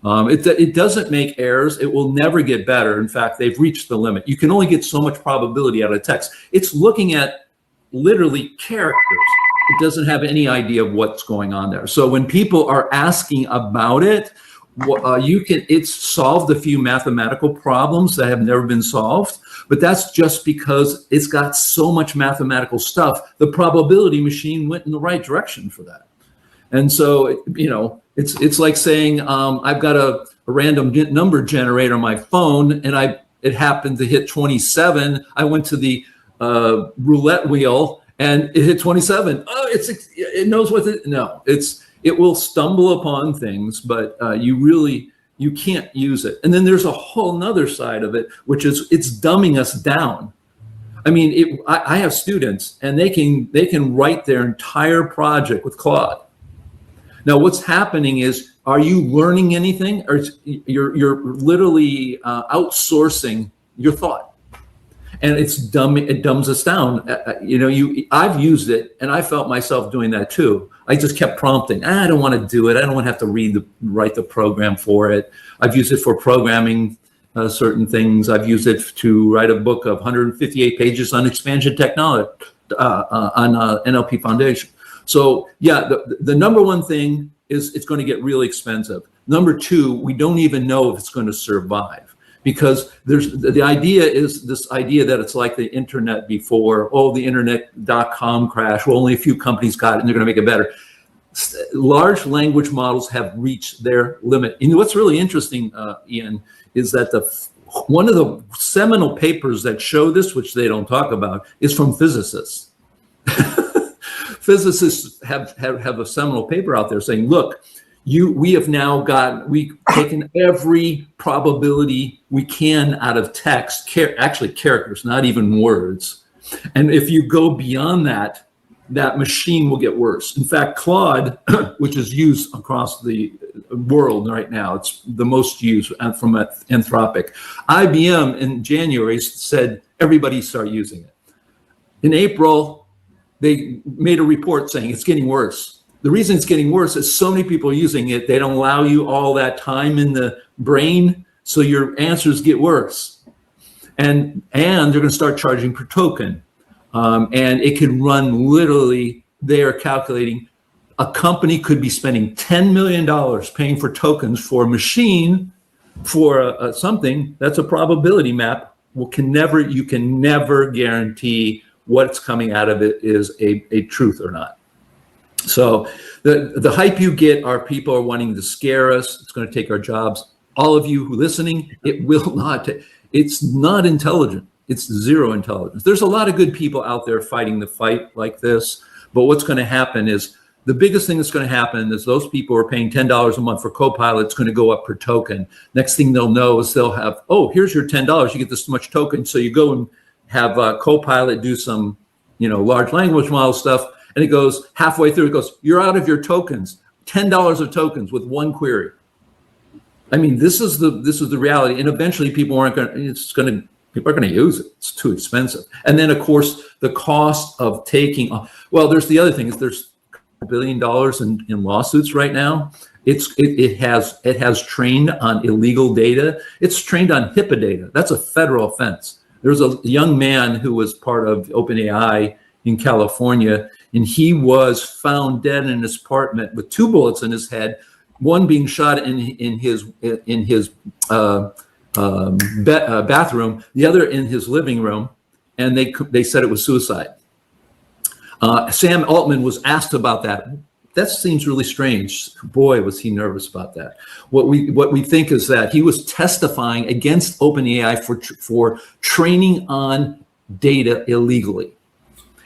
Speaker 3: It doesn't make errors. It will never get better. In fact, they've reached the limit. You can only get so much probability out of text. It's looking at literally characters. It doesn't have any idea of what's going on there. So when people are asking about it, it's solved a few mathematical problems that have never been solved, but that's just because it's got so much mathematical stuff. The probability machine went in the right direction for that. And so, it's like saying, I've got a random number generator on my phone and it happened to hit 27. I went to the roulette wheel and it hit 27. Oh, it knows what it will stumble upon things, but you can't use it. And then there's a whole nother side of it, which is it's dumbing us down. I mean, I have students and they can write their entire project with Claude. Now, what's happening is, are you learning anything, or you're literally outsourcing your thought, and it dumbs us down. I've used it, and I felt myself doing that too. I just kept prompting. I don't want to do it. I don't want to have to write the program for it. I've used it for programming certain things. I've used it to write a book of 158 pages on expansion technology, on NLP Foundation. So yeah, the number one thing is it's going to get really expensive. Number two, we don't even know if it's going to survive, because there's the idea is this idea that it's like the internet before. Oh, the internet.com crash. Well, only a few companies got it and they're going to make it better. Large language models have reached their limit. And what's really interesting, Ian, is that one of the seminal papers that show this, which they don't talk about, is from physicists. Physicists have a seminal paper out there saying, look, we've taken every probability we can out of text, actually characters, not even words. And if you go beyond that, that machine will get worse. In fact, Claude, which is used across the world right now, it's the most used from Anthropic. IBM in January said everybody start using it. In April, they made a report saying it's getting worse. The reason it's getting worse is so many people are using it, they don't allow you all that time in the brain, so your answers get worse. And they're going to start charging per token. And it could run literally, they are calculating, a company could be spending $10 million paying for tokens for a machine, for something that's a probability map. You can never guarantee what's coming out of it is a truth or not. So the hype you get are people are wanting to scare us. It's going to take our jobs. All of you who are listening, it will not. It's not intelligent. It's zero intelligence. There's a lot of good people out there fighting the fight like this. But what's going to happen is, the biggest thing that's going to happen is those people who are paying $10 a month for Copilot, it's going to go up per token. Next thing they'll know is they'll have, oh, here's your $10. You get this much token. So you go and have Copilot do some, large language model stuff. And it goes halfway through, it goes, you're out of your tokens, $10 of tokens with one query. I mean, this is the reality. And eventually people are going to use it. It's too expensive. And then of course, the cost of taking, well, there's the other thing is there's $1 billion in lawsuits right now. It has trained on illegal data. It's trained on HIPAA data. That's a federal offense. There's a young man who was part of OpenAI in California, and he was found dead in his apartment with 2 bullets in his head, one being shot in his bathroom, the other in his living room, and they said it was suicide. Sam Altman was asked about that. That seems really strange. Boy, was he nervous about that. What we think is that he was testifying against OpenAI for training on data illegally,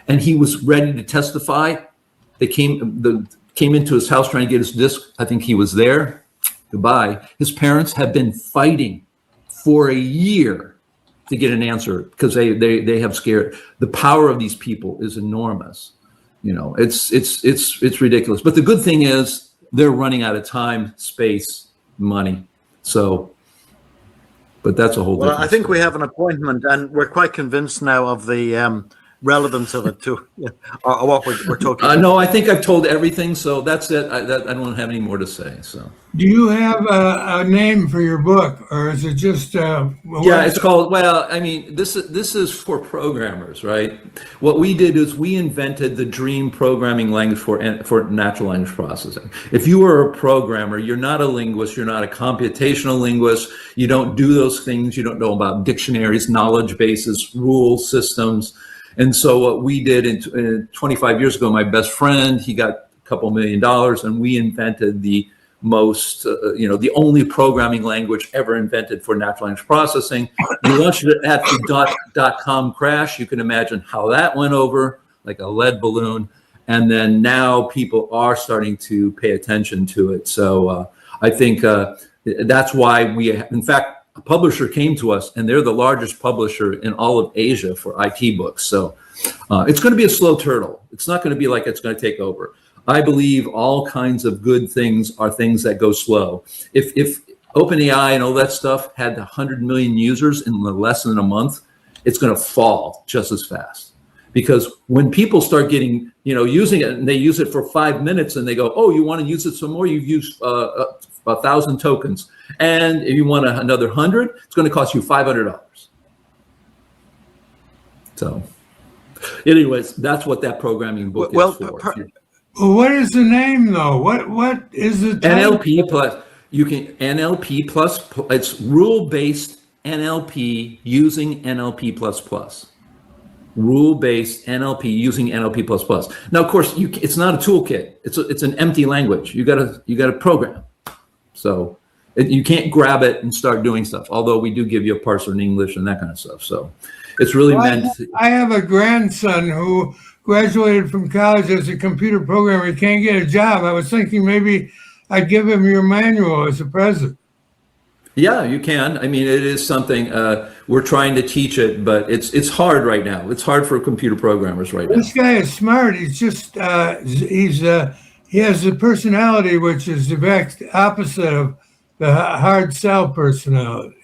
Speaker 3: and he was ready to testify. They came into his house trying to get his disk. I think he was there. Goodbye. His parents have been fighting for a year to get an answer because they have scared. The power of these people is enormous. It's ridiculous. But the good thing is they're running out of time, space, money. So, but that's a whole.
Speaker 1: Well, I think story. We have an appointment, and we're quite convinced now of the relevance of it to what we're talking about.
Speaker 3: No, I think I've told everything, so that's it. I don't have any more to say. So,
Speaker 4: do you have a name for your book, or is it just?
Speaker 3: Yeah, it's called. Well, I mean, this is for programmers, right? What we did is we invented the dream programming language for natural language processing. If you are a programmer, you're not a linguist, you're not a computational linguist. You don't do those things. You don't know about dictionaries, knowledge bases, rule systems. And so what we did 25 years ago, my best friend, he got a couple $1 million, and we invented the most, the only programming language ever invented for natural language processing. We launched it at the .com crash. You can imagine how that went over like a lead balloon. And then now people are starting to pay attention to it. So I think that's why in fact, a publisher came to us, and they're the largest publisher in all of Asia for IT books. So it's going to be a slow turtle. It's not going to be like it's going to take over. I believe all kinds of good things are things that go slow. If OpenAI and all that stuff had 100 million users in less than a month, it's going to fall just as fast because when people start getting, using it and they use it for 5 minutes and they go, oh, you want to use it some more? You've used 1,000 tokens. And if you want another 100, it's going to cost you $500. So anyways, that's what that programming book is for.
Speaker 4: What is the name though? What is the title?
Speaker 3: NLP plus, NLP plus, it's rule-based NLP using NLP plus plus. Rule-based NLP using NLP plus plus. Now, of course, it's not a toolkit. It's an empty language. You gotta program. So you can't grab it and start doing stuff. Although we do give you a parser in English and that kind of stuff. So it's really meant.
Speaker 4: I have a grandson who graduated from college as a computer programmer. He can't get a job. I was thinking maybe I'd give him your manual as a present.
Speaker 3: Yeah, you can. I mean, it is something we're trying to teach it, but it's hard right now. It's hard for computer programmers right now.
Speaker 4: This guy is smart. He's just he has the personality which is the exact opposite of the hard sell personality.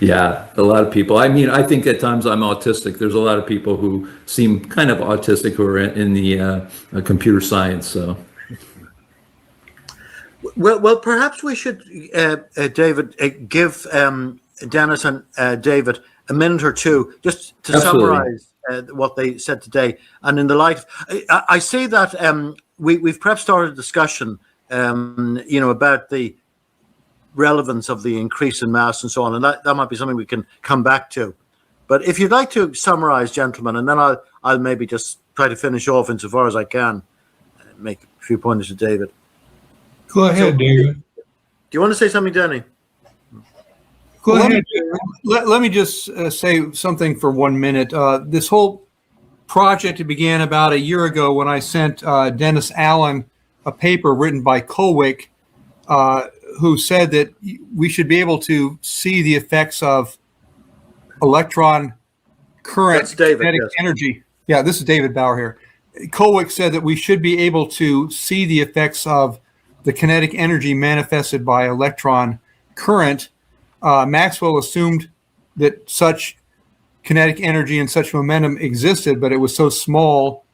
Speaker 3: Yeah, a lot of people. I mean, I think at times I'm autistic. There's a lot of people who seem kind of autistic who are in the computer science. So,
Speaker 1: well, perhaps we should, David, give Dennis and David a minute or two just to summarize what they said today. And in the light, I say that we've perhaps started a discussion, about the relevance of the increase in mass and so on, and that might be something we can come back to. But if you'd like to summarize, gentlemen, and then I'll maybe just try to finish off insofar as I can, make a few pointers to David.
Speaker 4: Go ahead, David.
Speaker 1: Do you want to say something, Danny?
Speaker 4: Go ahead.
Speaker 2: Let me just say something for 1 minute. This whole project began about a year ago when I sent Dennis Allen a paper written by Kowick, who said that we should be able to see the effects of electron current kinetic energy. Yeah, this is David Bauer here. Kowick said that we should be able to see the effects of the kinetic energy manifested by electron current. Maxwell assumed that such kinetic energy and such momentum existed, but it was so small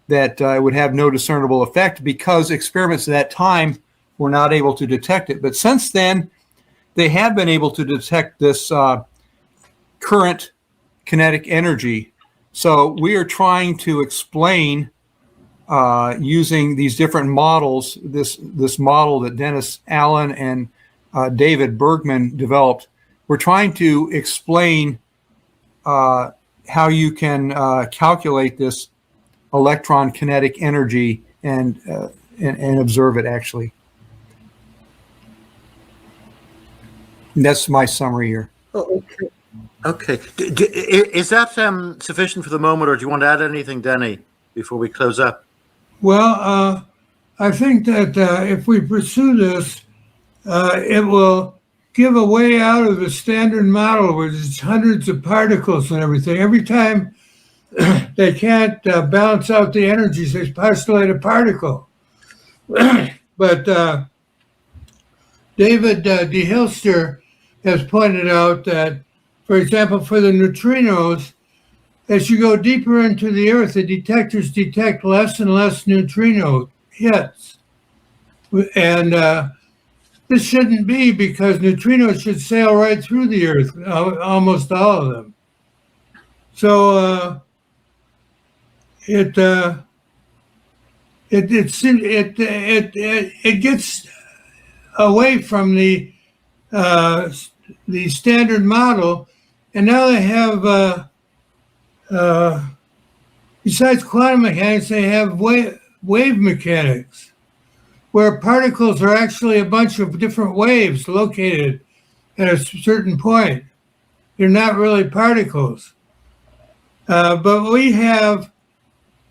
Speaker 2: that it would have no discernible effect because experiments at that time were not able to detect it. But since then, they have been able to detect this current kinetic energy. So we are trying to explain using these different models, this model that Dennis Allen and David Bergman developed. We're trying to explain how you can calculate this electron kinetic energy and observe it actually. And that's my summary here.
Speaker 1: Oh, okay. Is that sufficient for the moment, or do you want to add anything, Danny, before we close up?
Speaker 4: Well, I think that if we pursue this, it will give a way out of the standard model, which is hundreds of particles and everything. Every time they can't balance out the energies, they postulate a particle. But David D. Hilster has pointed out that, for example, for the neutrinos, as you go deeper into the Earth, the detectors detect less and less neutrino hits. And this shouldn't be, because neutrinos should sail right through the Earth, almost all of them. So it gets away from the standard model, and now they have besides quantum mechanics, they have wave mechanics, where particles are actually a bunch of different waves located at a certain point. They're not really particles. But we have,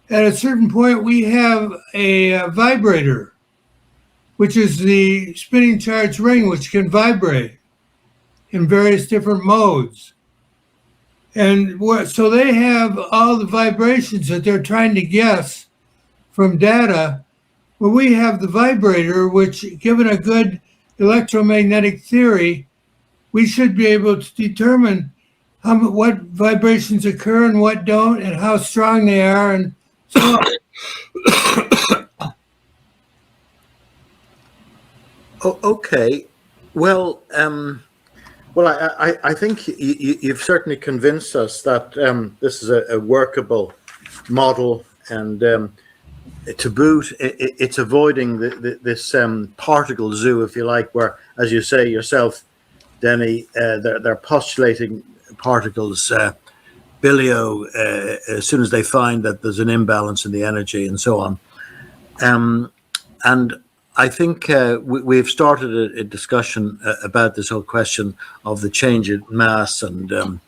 Speaker 4: at a certain point, we have a vibrator, which is the spinning charge ring, which can vibrate in various different modes. And so they have all the vibrations that they're trying to guess from data. Well, we have the vibrator, which, given a good electromagnetic theory, we should be able to determine what vibrations occur and what don't, and how strong they are, and so on.
Speaker 1: Oh, okay. Well, I think you've certainly convinced us that this is a workable model, and to boot, it's avoiding this particle zoo, if you like, where, as you say yourself, Denny, they're postulating particles bilio as soon as they find that there's an imbalance in the energy and so on. And I think we've started a discussion about this whole question of the change in mass and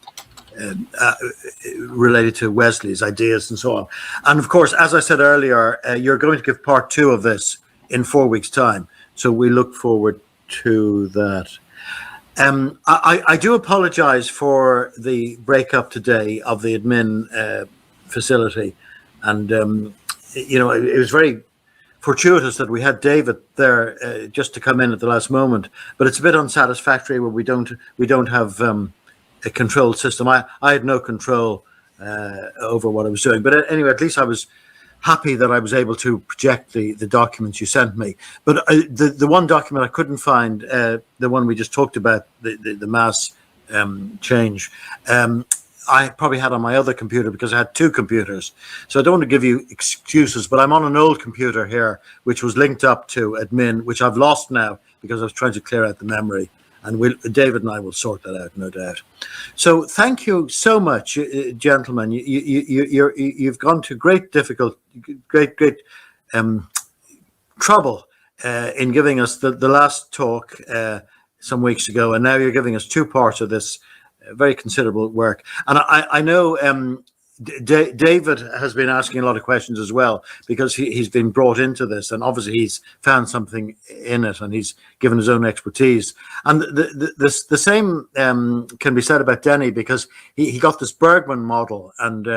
Speaker 1: related to Wesley's ideas and so on. And of course, as I said earlier, you're going to give part 2 of this in 4 weeks' time. So we look forward to that. I do apologize for the breakup today of the admin facility. And, it was very fortuitous that we had David there just to come in at the last moment, but it's a bit unsatisfactory where we don't have a control system. I had no control over what I was doing, but anyway, at least I was happy that I was able to project the documents you sent me. But the one document I couldn't find, the one we just talked about, the mass change, I probably had on my other computer because I had 2 computers. So I don't want to give you excuses, but I'm on an old computer here, which was linked up to admin, which I've lost now because I was trying to clear out the memory. And David and I will sort that out, no doubt. So thank you so much, gentlemen. You've gone to great trouble in giving us the last talk some weeks ago, and now you're giving us 2 parts of this very considerable work. And I know David has been asking a lot of questions as well, because he's been brought into this, and obviously he's found something in it, and he's given his own expertise. And the same can be said about Denny, because he got this Bergman model, and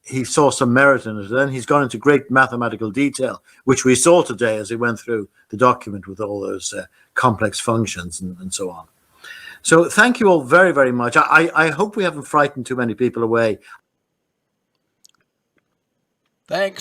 Speaker 1: he saw some merit in it. And then he's gone into great mathematical detail, which we saw today as he went through the document with all those complex functions and so on. So thank you all very, very much. I hope we haven't frightened too many people away.
Speaker 5: Thanks.